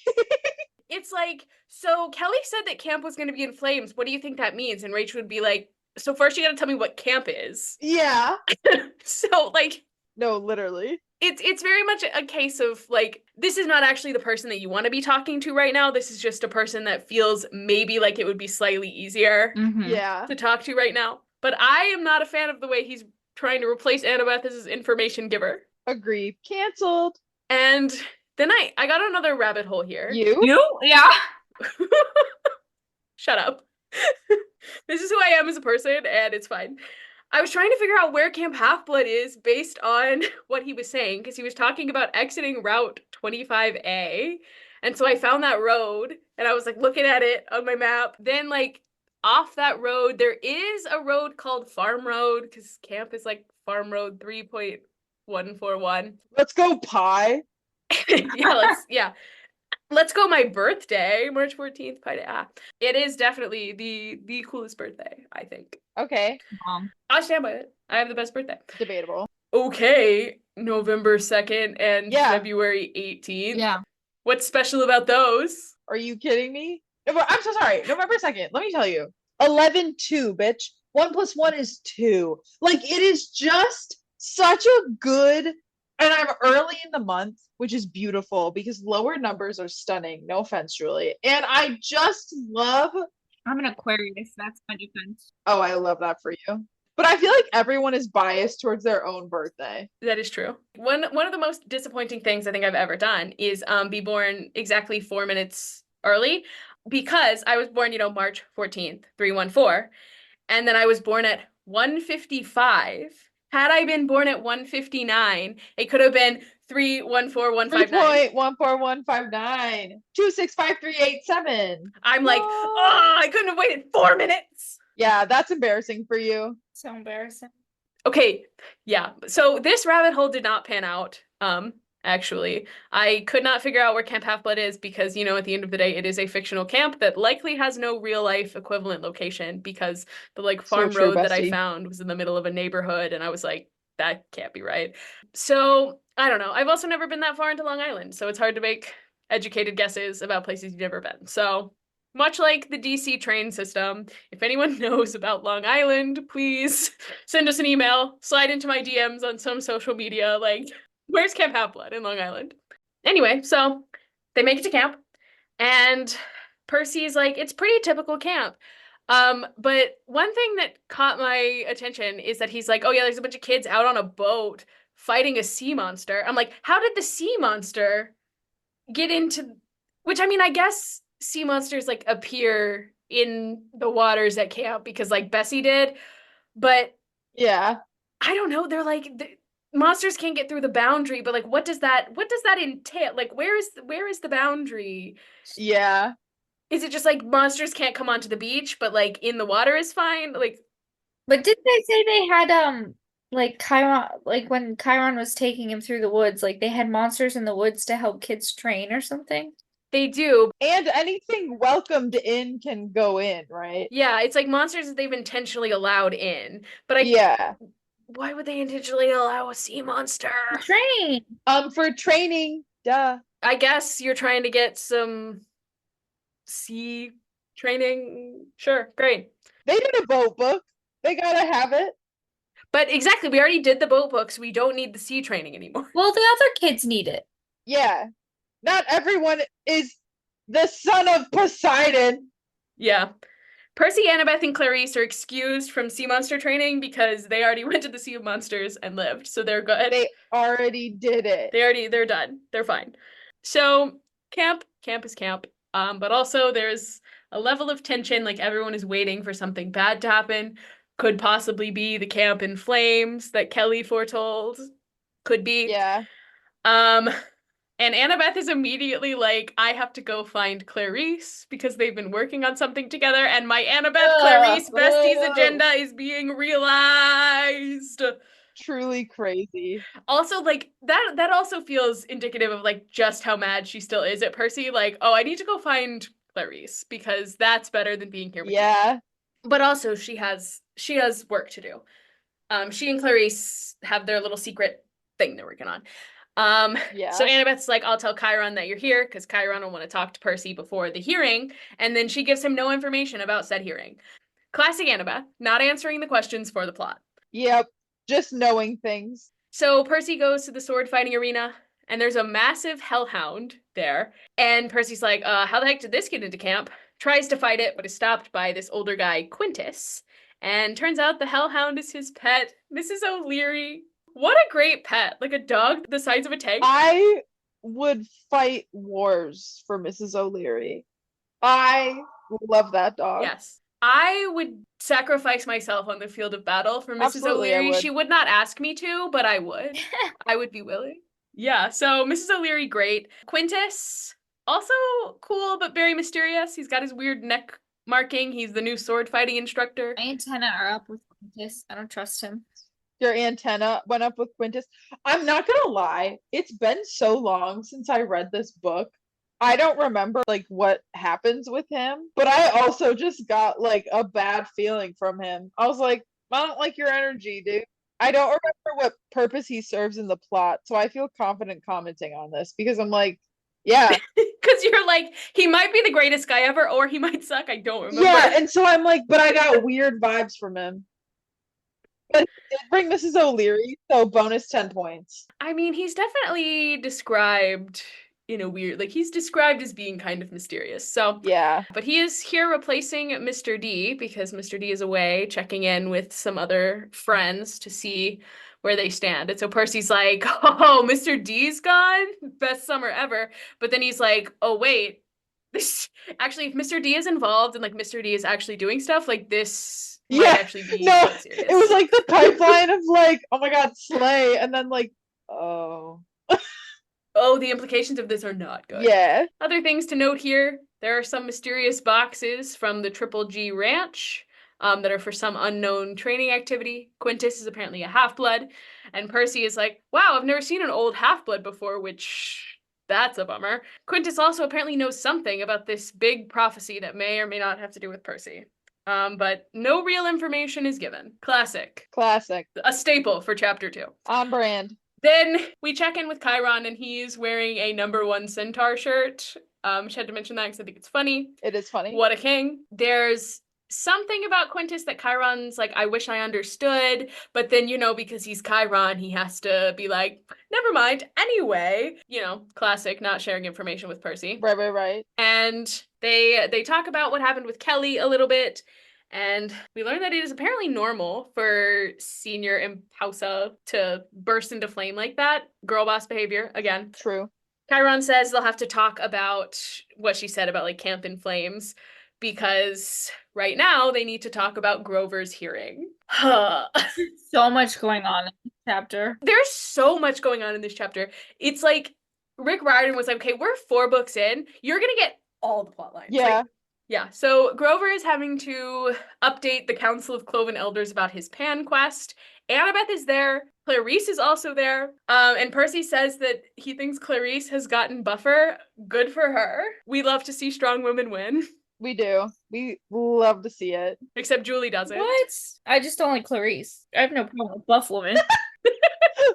It's like, so Kelli said that camp was going to be in flames. What do you think that means? And Rachel would be like, so first you got to tell me what camp is. Yeah. So like, no, literally. It's very much a case of like, this is not actually the person that you want to be talking to right now. This is just a person that feels maybe like it would be slightly easier to talk to right now. But I am not a fan of the way he's trying to replace Annabeth as his information giver. Agree. Canceled. And then I got another rabbit hole here. You? Yeah. Shut up. This is who I am as a person, and it's fine. I was trying to figure out where Camp Half-Blood is based on what he was saying, because he was talking about exiting Route 25A. And so I found that road, and I was like looking at it on my map. Then like off that road, there is a road called Farm Road, because camp is like Farm Road 3.141. Let's go pie. Let's go my birthday, March 14th, Pi Day. It is definitely the coolest birthday, I think. Okay. I stand by it. I have the best birthday. Debatable. Okay, November 2nd and February 18th. Yeah. What's special about those? Are you kidding me? I'm so sorry. November 2nd. Let me tell you. 11-2, bitch. 1 + 1 is 2. Like, it is just such a good, and I'm early in the month, which is beautiful because lower numbers are stunning. No offense, Julie. And I just love. I'm an Aquarius. That's my defense. Oh, I love that for you. But I feel like everyone is biased towards their own birthday. That is true. One of the most disappointing things I think I've ever done is be born exactly 4 minutes early, because I was born, March 14th, 314, and then I was born at 1:55. Had I been born at 1:59, it could have been 3.14159. 3.14159. 265.387. I'm like, I couldn't have waited 4 minutes. Yeah, that's embarrassing for you. So embarrassing. Okay, yeah. So this rabbit hole did not pan out. Actually, I could not figure out where Camp Half-Blood is because, at the end of the day, it is a fictional camp that likely has no real life equivalent location, because the farm road that I found was in the middle of a neighborhood, and I was like, that can't be right. So I don't know. I've also never been that far into Long Island, so it's hard to make educated guesses about places you've never been. So much like the DC train system, if anyone knows about Long Island, please send us an email, slide into my DMs on some social media, where's Camp Half-Blood in Long Island? Anyway, so they make it to camp, and Percy's like, it's pretty typical camp. But one thing that caught my attention is that he's like, oh yeah, there's a bunch of kids out on a boat fighting a sea monster. I'm like, how did the sea monster get into, which I mean, I guess sea monsters like appear in the waters at camp because like Bessie did, but Yeah. I don't know. They're like monsters can't get through the boundary, but like what does that entail? Like where is the boundary? Yeah. Is it just like monsters can't come onto the beach, but like in the water is fine? Like But did they say they had like Chiron, like when Chiron was taking him through the woods, like they had monsters in the woods to help kids train or something? they do. And anything welcomed in can go in, right? Yeah, it's like monsters that they've intentionally allowed in. But Yeah. why would they intentionally allow a sea monster? Train. For training, duh. I guess you're trying to get some sea training. Sure, great. They did a boat book. They gotta have it. But exactly, we already did the boat books. We don't need the sea training anymore. Well, the other kids need it. Yeah. Not everyone is the son of Poseidon. Yeah. Percy, Annabeth, and Clarice are excused from sea monster training because they already went to the Sea of Monsters and lived, so they're good. They already did it. They're done. They're fine. So camp is camp. But also there's a level of tension, like everyone is waiting for something bad to happen. Could possibly be the camp in flames that Kelli foretold. Could be. Yeah. And Annabeth is immediately like, I have to go find Clarice because they've been working on something together, and my Annabeth Clarice besties agenda is being realized. Truly crazy. Also, like that also feels indicative of like just how mad she still is at Percy. Like, oh, I need to go find Clarice because that's better than being here with you. Yeah. But also she has work to do. She and Clarice have their little secret thing they're working on. Yeah. So Annabeth's like, I'll tell Chiron that you're here because Chiron will want to talk to Percy before the hearing, and then she gives him no information about said hearing. Classic Annabeth, not answering the questions for the plot. Yep. Just knowing things. So Percy goes to the sword fighting arena, and there's a massive hellhound there, and Percy's like, how the heck did this get into camp? Tries to fight it, but is stopped by this older guy, Quintus, and turns out the hellhound is his pet, Mrs. O'Leary. What a great pet. Like a dog the size of a tank. I would fight wars for Mrs. O'Leary. I love that dog. Yes. I would sacrifice myself on the field of battle for Mrs. Absolutely, I O'Leary. would. She would not ask me to, but I would. I would be willing. Yeah, so Mrs. O'Leary, great. Quintus, also cool, but very mysterious. He's got his weird neck marking. He's the new sword fighting instructor. My antenna are up with Quintus. I don't trust him. Your antenna went up with Quintus. I'm not gonna lie, it's been so long since I read this book. I don't remember like what happens with him, but I also just got like a bad feeling from him. I was like, I don't like your energy, dude. I don't remember what purpose he serves in the plot, so I feel confident commenting on this because I'm like, yeah. Because you're like, he might be the greatest guy ever, or he might suck. I don't remember. Yeah, and so I'm like, but I got weird vibes from him. But he did bring Mrs. O'Leary, so bonus 10 points. I mean, he's definitely described in a weird, like he's described as being kind of mysterious. So Yeah. but he is here replacing Mr. D because Mr. D is away checking in with some other friends to see where they stand. And so Percy's like, oh, Mr. D's gone? Best summer ever. But then he's like, oh, wait. This actually, if Mr. D is involved and like Mr. D is actually doing stuff, like this might actually be no, quite serious. it was like the pipeline of like, oh my god, slay, and then like, oh. Oh, the implications of this are not good. Yeah. Other things to note here, there are some mysterious boxes from the Triple G Ranch that are for some unknown training activity. Quintus is apparently a half-blood, and Percy is like, wow, I've never seen an old half-blood before, which that's a bummer. Quintus also apparently knows something about this big prophecy that may or may not have to do with Percy. But no real information is given. Classic. A staple for chapter 2. On brand. Then we check in with Chiron, and he's wearing a #1 Centaur shirt. She had to mention that because I think it's funny. It is funny. What a king. There's something about Quintus that Chiron's like, I wish I understood, but then, you know, because he's Chiron, he has to be like, never mind, anyway. You know, classic, not sharing information with Percy. Right. And they talk about what happened with Kelli a little bit, And we learn that it is apparently normal for senior Impausa to burst into flame like that. Girl boss behavior, again. True. Chiron says they'll have to talk about what she said about like camp in flames, because right now they need to talk about Grover's hearing. So much going on in this chapter. There's so much going on in this chapter. It's like Rick Riordan was like, okay, we're 4 books in. You're going to get all the plot lines. Yeah. Like, yeah. So Grover is having to update the Council of Cloven Elders about his Pan quest. Annabeth is there. Clarice is also there. And Percy says that he thinks Clarice has gotten buffer. Good for her. We love to see strong women win. We do. We love to see it. Except Julie doesn't. What? I just don't like Clarice. I have no problem with buff woman.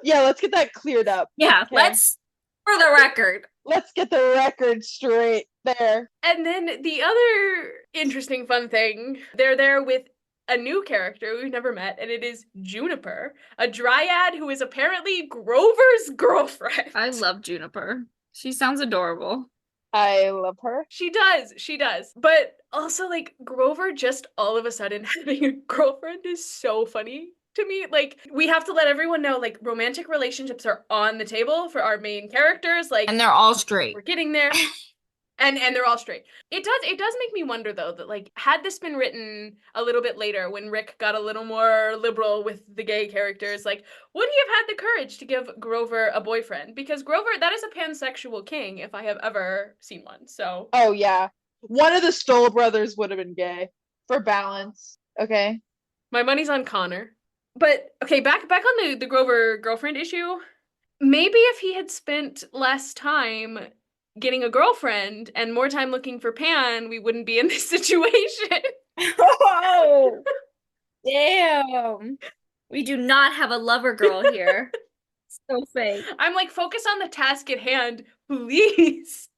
Yeah, let's get that cleared up. Yeah, Okay. let's, for the record. Let's get the record straight there. And then the other interesting fun thing, they're there with a new character we've never met, and it is Juniper, a dryad who is apparently Grover's girlfriend. I love Juniper. She sounds adorable. I love her. She does. But also, like, Grover just all of a sudden having a girlfriend is so funny to me. Like, we have to let everyone know, like, romantic relationships are on the table for our main characters. Like, And they're all straight. we're getting there. And they're all straight. It does make me wonder though that like had this been written a little bit later when Rick got a little more liberal with the gay characters, like would he have had the courage to give Grover a boyfriend? Because Grover, that is a pansexual king if I have ever seen one. So Oh yeah. One of the Stoll brothers would have been gay for balance. Okay. my money's on Connor. But okay, back on the Grover girlfriend issue. Maybe if he had spent less time getting a girlfriend and more time looking for Pan, we wouldn't be in this situation. Oh, damn. We do not have a lover girl here. So fake. I'm like, focus on the task at hand, please.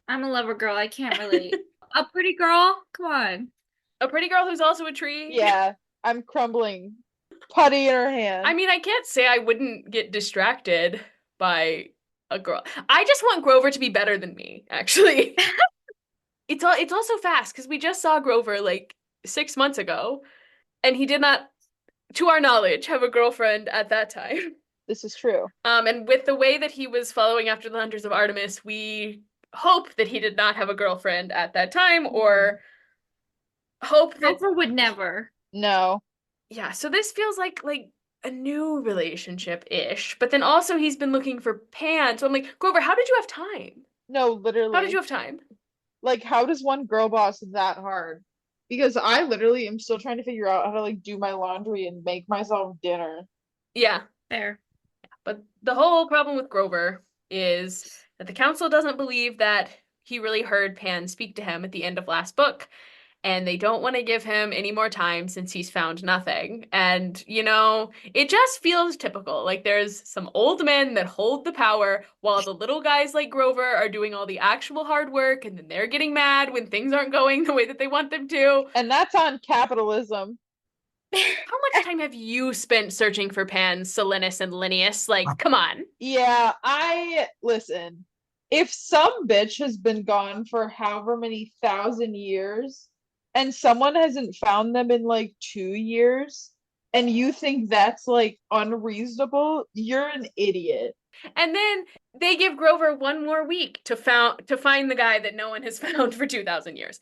I'm a lover girl. I can't relate. A pretty girl? Come on. A pretty girl who's also a tree. Yeah. I'm crumbling. Putty in her hand. I mean, I can't say I wouldn't get distracted by a girl. I just want Grover to be better than me, actually. It's also fast because we just saw Grover like 6 months ago, and he did not, to our knowledge, have a girlfriend at that time. This is true. And with the way that he was following after the Hunters of Artemis, we hope that he did not have a girlfriend at that time, or hope that Grover would never. No. yeah. So this feels like a new relationship-ish, but then also he's been looking for Pan. So I'm like, Grover, how did you have time? No, literally. How did you have time? Like, how does one girl boss that hard? Because I literally am still trying to figure out how to like do my laundry and make myself dinner. Yeah. There. But the whole problem with Grover is that the council doesn't believe that he really heard Pan speak to him at the end of last book, and they don't want to give him any more time since he's found nothing. And, you know, it just feels typical. Like there's some old men that hold the power while the little guys like Grover are doing all the actual hard work, and then they're getting mad when things aren't going the way that they want them to. And that's on capitalism. How much time have you spent searching for Pan, Silenus, and Linnaeus? Like, come on. Yeah, listen. If some bitch has been gone for however many thousand years and someone hasn't found them in like 2 years and you think that's like unreasonable, you're an idiot. And then they give Grover 1 more week to find the guy that no one has found for 2,000 years.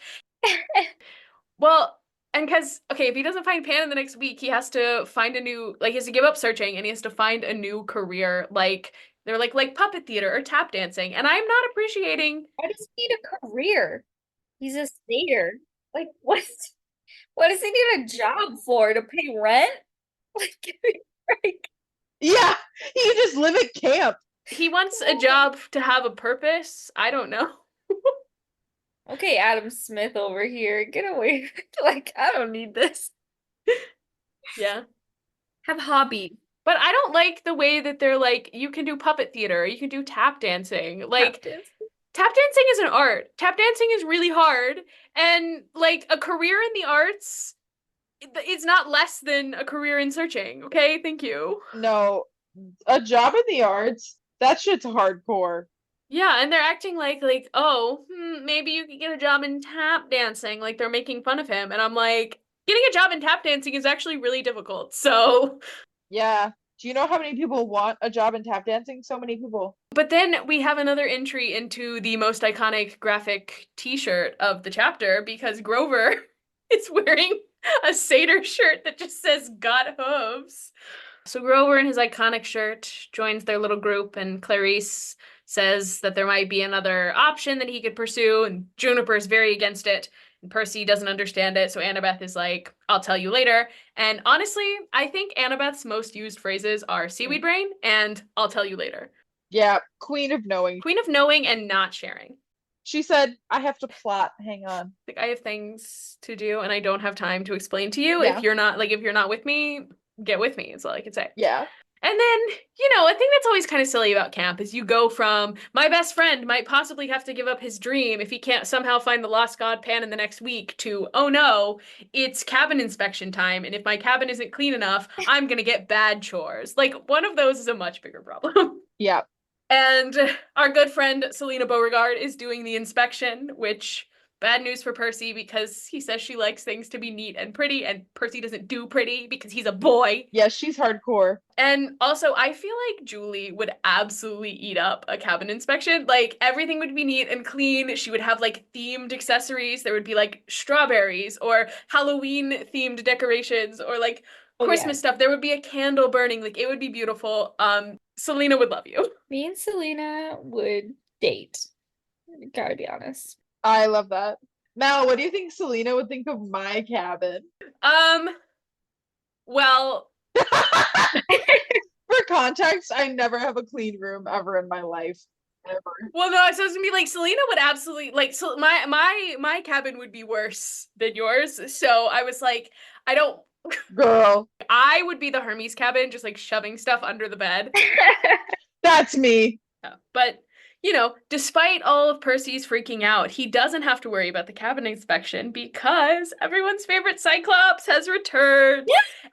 Well, and because, okay, if he doesn't find Pan in the next week, he has to find he has to give up searching and he has to find a new career. Like, they're like puppet theater or tap dancing. And I'm not appreciating. Why does he need a career? He's a satyr. Like, what does he need a job for? To pay rent? Like, give me a break. Yeah, he can just live at camp. He wants a job to have a purpose. I don't know. Okay, Adam Smith over here. Get away. Like, I don't need this. Yeah. Have hobbies. But I don't like the way that they're like, you can do puppet theater, you can do tap dancing. Like, tap dancing is an art. Tap dancing is really hard. And, like, a career in the arts, it's not less than a career in searching. Okay, thank you. No, a job in the arts, that shit's hardcore. Yeah, and they're acting like oh, maybe you could get a job in tap dancing. Like, they're making fun of him. And I'm like, getting a job in tap dancing is actually really difficult. So, Yeah. Do you know how many people want a job in tap dancing? So many people. but then we have another entry into the most iconic graphic t-shirt of the chapter because Grover is wearing a satyr shirt that just says "Got hooves." So Grover in his iconic shirt joins their little group, and Clarice says that there might be another option that he could pursue, and Juniper is very against it. And Percy doesn't understand it, so Annabeth is like, I'll tell you later. And honestly, I think Annabeth's most used phrases are seaweed brain and I'll tell you later. Yeah, queen of knowing. Queen of knowing and not sharing. She said, I have to plot. Hang on. Like, I have things to do and I don't have time to explain to you. Yeah. If you're not with me, get with me, is all I can say. Yeah. And then, you know, a thing that's always kind of silly about camp is you go from my best friend might possibly have to give up his dream if he can't somehow find the lost god pan in the next week to, oh no, it's cabin inspection time. And if my cabin isn't clean enough, I'm going to get bad chores. Like, one of those is a much bigger problem. Yeah. And our good friend Silena Beauregard is doing the inspection, which bad news for Percy because he says she likes things to be neat and pretty, and Percy doesn't do pretty because he's a boy. Yeah, she's hardcore. And also, I feel like Julie would absolutely eat up a cabin inspection. Like, everything would be neat and clean. She would have, like, themed accessories. There would be, like, strawberries or Halloween-themed decorations or, like, Christmas stuff. There would be a candle burning. Like, it would be beautiful. Selena would love you. Me and Silena would date. Gotta be honest. I love that. Mal, what do you think Silena would think of my cabin? Well, for context, I never have a clean room ever in my life. Ever. Well, no, so I was gonna be like, Selena would absolutely like. So my cabin would be worse than yours. So I was like, I don't. Girl, I would be the Hermes cabin, just like shoving stuff under the bed. that's me. Yeah. But you know, despite all of Percy's freaking out, he doesn't have to worry about the cabin inspection because everyone's favorite Cyclops has returned.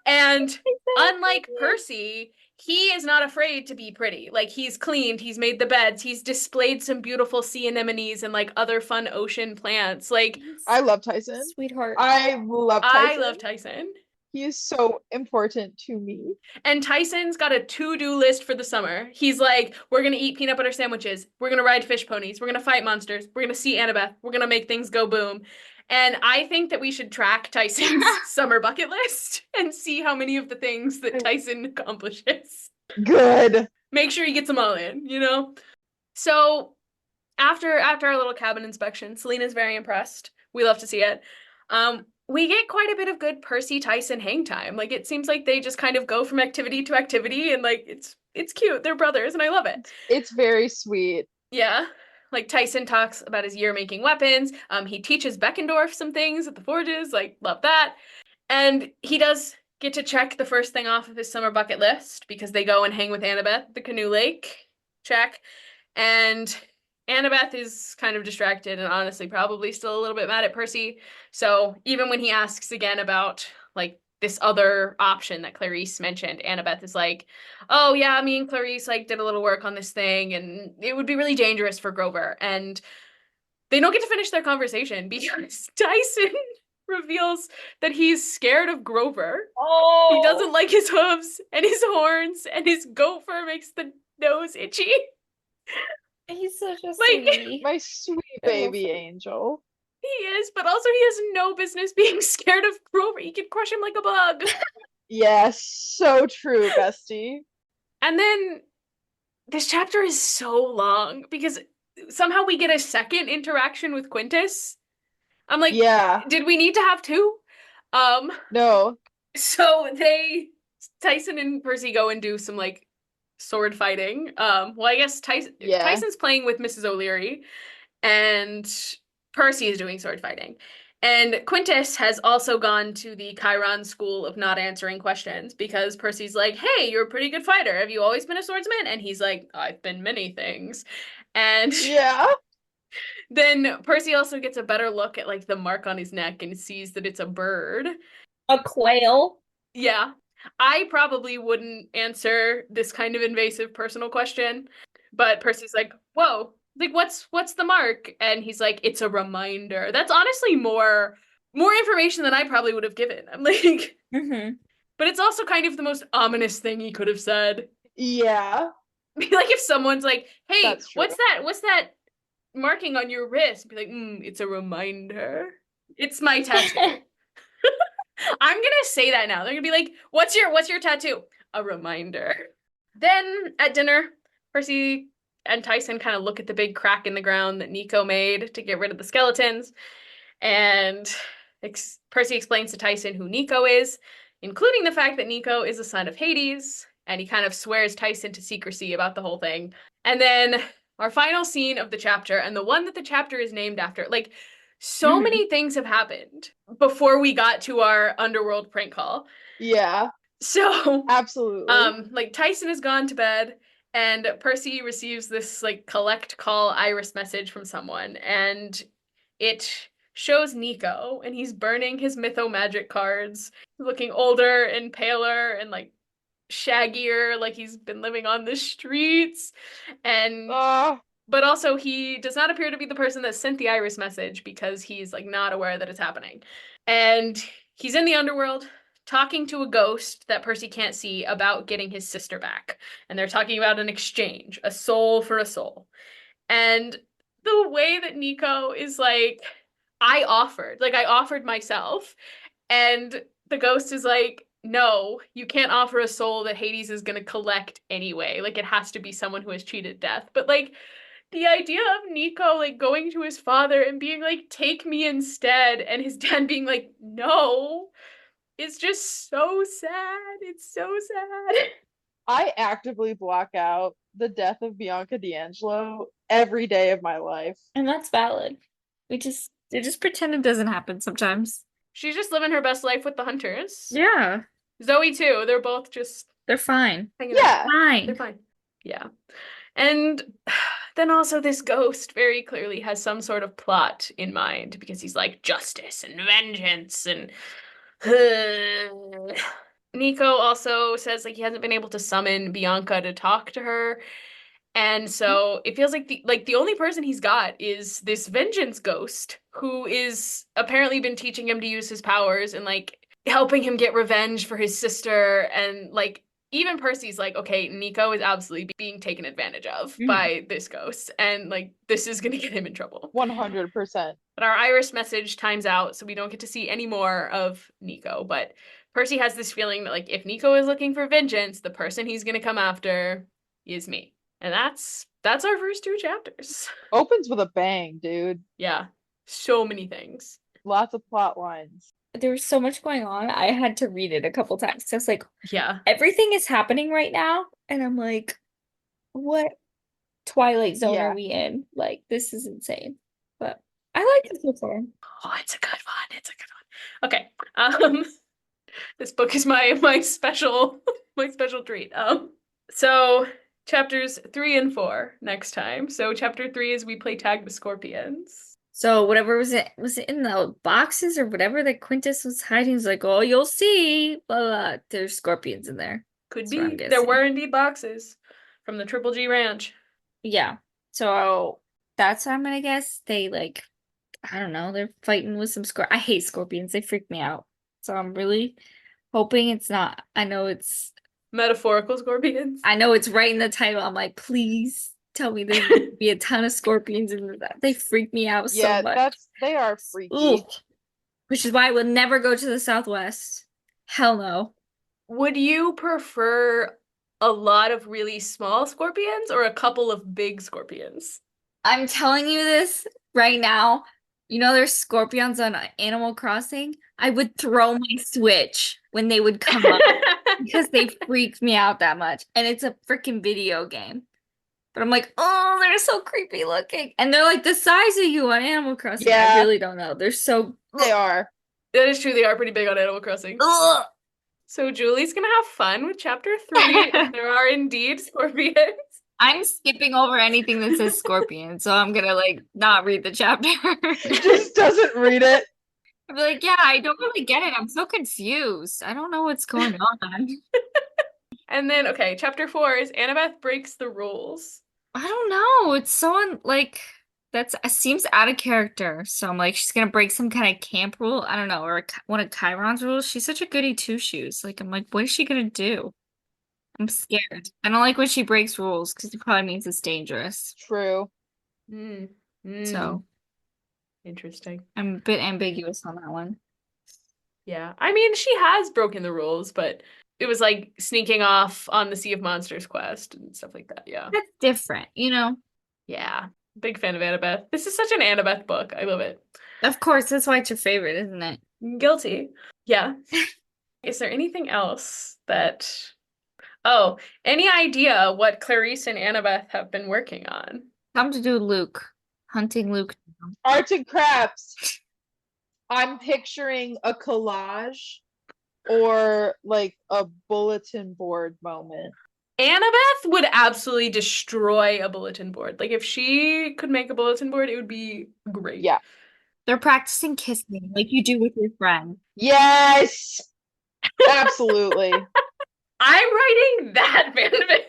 And unlike Percy, he is not afraid to be pretty. Like, he's cleaned, he's made the beds, he's displayed some beautiful sea anemones and like other fun ocean plants. Like, I love Tyson. Sweetheart. I love Tyson. I love Tyson. He is so important to me. And Tyson's got a to-do list for the summer. He's like, we're going to eat peanut butter sandwiches. We're going to ride fish ponies. We're going to fight monsters. We're going to see Annabeth. We're going to make things go boom. And I think that we should track Tyson's summer bucket list and see how many of the things that Tyson accomplishes. Good. Make sure he gets them all in, you know? So after our little cabin inspection, Selena's very impressed. We love to see it. We get quite a bit of good Percy Tyson hang time. Like, it seems like they just kind of go from activity to activity, and like it's cute. They're brothers, and I love it. It's very sweet. Yeah. Like, Tyson talks about his year making weapons. He teaches Beckendorf some things at the forges. Like, love that. And he does get to check the first thing off of his summer bucket list because they go and hang with Annabeth at the Canoe Lake. Check. And Annabeth is kind of distracted and honestly probably still a little bit mad at Percy. So even when he asks again about like this other option that Clarice mentioned, Annabeth is like, oh yeah, me and Clarice like did a little work on this thing and it would be really dangerous for Grover. And they don't get to finish their conversation because Tyson reveals that he's scared of Grover. Oh, He doesn't like his hooves and his horns, and his goat fur makes the nose itchy. he's such a Like, sweetie. My sweet I love baby him. angel. He is, but also he has no business being scared of Grover. He could crush him like a bug. Yes, so true, bestie. And then this chapter is so long because somehow we get a second interaction with Quintus. I'm like, Yeah. did we need to have two? No. So Tyson and Percy go and do some like sword fighting. Well, I guess Tyson's playing with Mrs. O'Leary and Percy is doing sword fighting. And Quintus has also gone to the Chiron school of not answering questions because Percy's like, hey, you're a pretty good fighter. Have you always been a swordsman? And he's like, I've been many things. And Yeah. then Percy also gets a better look at like the mark on his neck and sees that it's a bird. A quail. Yeah. I probably wouldn't answer this kind of invasive personal question, but Percy's like, whoa, like what's the mark? And he's like, it's a reminder. That's honestly more more information than I probably would have given. I'm like, Mm-hmm. but it's also kind of the most ominous thing he could have said. Yeah, Be like if someone's like, "Hey, that's true. what's that marking on your wrist?" Be like, it's a reminder. It's my tattoo." I'm gonna say that now. They're gonna be like, what's your tattoo?" "A reminder." Then at dinner, Percy and Tyson kind of look at the big crack in the ground that Nico made to get rid of the skeletons. And Percy explains to Tyson who Nico is, including the fact that Nico is a son of Hades, and he kind of swears Tyson to secrecy about the whole thing. And then our final scene of the chapter, and the one that the chapter is named after, like, so many things have happened before we got to our underworld prank call. Yeah, So, absolutely. like Tyson has gone to bed, and Percy receives this like collect call iris message from someone, and it shows Nico, and he's burning his mytho-magic cards, looking older and paler and like shaggier, like he's been living on the streets. And but also he does not appear to be the person that sent the iris message, because he's like not aware that it's happening. And he's in the underworld talking to a ghost that Percy can't see about getting his sister back. And they're talking about an exchange, a soul for a soul. And the way that Nico is like, I offered myself. And the ghost is like, no, you can't offer a soul that Hades is going to collect anyway. Like, it has to be someone who has cheated death. But like, the idea of Nico like going to his father and being like, take me instead, and his dad being like, no, is just so sad. It's so sad. I actively block out the death of Bianca D'Angelo every day of my life. And that's valid. They just pretend it doesn't happen sometimes. She's just living her best life with the hunters. Yeah. Zoe too. They're both just They're fine. hanging out. Yeah, Fine. They're fine. Yeah. And then also this ghost very clearly has some sort of plot in mind, because he's like justice and vengeance and Nico also says like he hasn't been able to summon Bianca to talk to her. And so it feels like the only person he's got is this vengeance ghost, who is apparently been teaching him to use his powers and like helping him get revenge for his sister. And like even Percy's like, okay, Nico is absolutely being taken advantage of by this ghost, and like this is gonna get him in trouble. 100%. But our iris message times out, so we don't get to see any more of Nico. But Percy has this feeling that like if Nico is looking for vengeance, the person he's gonna come after is me. And that's our first 2 chapters. Opens with a bang, dude. Yeah. So many things. Lots of plot lines. There was so much going on. I had to read it a couple times. So I was like, Yeah. everything is happening right now. And I'm like, what Twilight Zone are we in? Like, this is insane. But I like it so far. Oh, it's a good one. It's a good one. Okay. This book is my special treat. So chapters 3 and 4 next time. So chapter 3 is we play tag with scorpions. So whatever was it in the boxes or whatever that Quintus was hiding? Is like, oh, you'll see. Blah, blah. There's scorpions in there. Could That's what I'm be. There guessing. were indeed boxes from the Triple G Ranch. Yeah. So that's what I'm gonna guess. They like, I don't know, they're fighting with some I hate scorpions. They freak me out. So I'm really hoping it's not. I know it's metaphorical scorpions. I know it's right in the title. I'm like, please tell me there's gonna be a ton of scorpions in that. They freak me out so much. They are freaky. Ooh. Which is why I would never go to the Southwest. Hell no. Would you prefer a lot of really small scorpions or a couple of big scorpions? I'm telling you this right now. You know there's scorpions on Animal Crossing? I would throw my Switch when they would come up because they freaked me out that much. And it's a freaking video game. But I'm like, oh, they're so creepy looking. And they're like the size of you on Animal Crossing. Yeah. I really don't know. They're so... They are. That is true. They are pretty big on Animal Crossing. Ugh. So Julie's going to have fun with chapter 3. And there are indeed scorpions. I'm skipping over anything that says scorpion. So I'm going to like not read the chapter. Just doesn't read it. I'd be like, yeah, I don't really get it. I'm so confused. I don't know what's going on. And then, okay, chapter 4 is Annabeth breaks the rules. I don't know. It's so like That seems out of character. So I'm like, she's gonna break some kind of camp rule. I don't know, or one of Chiron's rules. She's such a goody two shoes. Like, I'm like, what is she gonna do? I'm scared. I don't like when she breaks rules because it probably means it's dangerous. True. So Interesting. I'm a bit ambiguous on that one. Yeah. I mean, she has broken the rules, but it was like sneaking off on the Sea of Monsters quest and stuff like that. Yeah. That's different, you know? Yeah. Big fan of Annabeth. This is such an Annabeth book. I love it. Of course, that's why it's your favorite, isn't it? Guilty. Yeah. Is there anything else that... Oh, any idea what Clarice and Annabeth have been working on? Something to do with Luke. Hunting Luke. Arts and crafts. I'm picturing a collage or like a bulletin board moment. Annabeth would absolutely destroy a bulletin board. Like, if she could make a bulletin board, it would be great. Yeah. They're practicing kissing like you do with your friend. Yes. Absolutely. I'm writing that fanfic.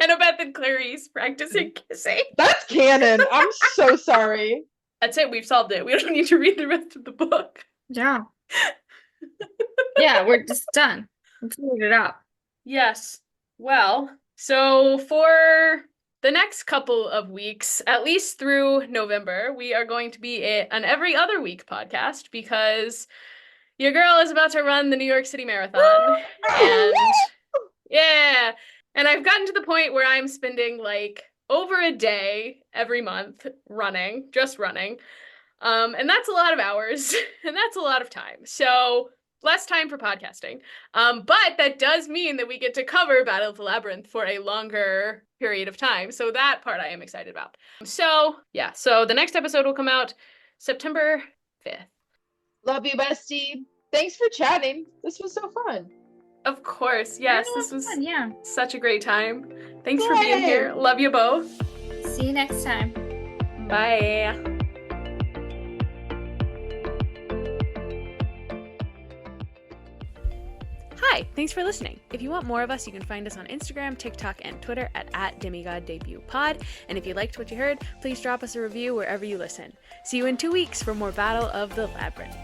Annabeth and Clarice practicing kissing. That's canon. I'm so sorry. That's it. We've solved it. We don't need to read the rest of the book. Yeah. Yeah, we're just done. We figured it out. Yes. Well, so for the next couple of weeks, at least through November, we are going to be an every other week podcast because your girl is about to run the New York City Marathon. And yeah. And I've gotten to the point where I'm spending like over a day every month running, just running. And that's a lot of hours and that's a lot of time. So less time for podcasting. But that does mean that we get to cover Battle of the Labyrinth for a longer period of time. So that part I am excited about. So yeah, so the next episode will come out September 5th. Love you, bestie. Thanks for chatting. This was so fun. Of course. Yes, Yeah, this was fun, yeah. such a great time. Thanks for being here. Love you both. See you next time. Bye. Hi, thanks for listening. If you want more of us, you can find us on Instagram, TikTok, and Twitter at DemigodDebutPod. And if you liked what you heard, please drop us a review wherever you listen. See you in 2 weeks for more Battle of the Labyrinth.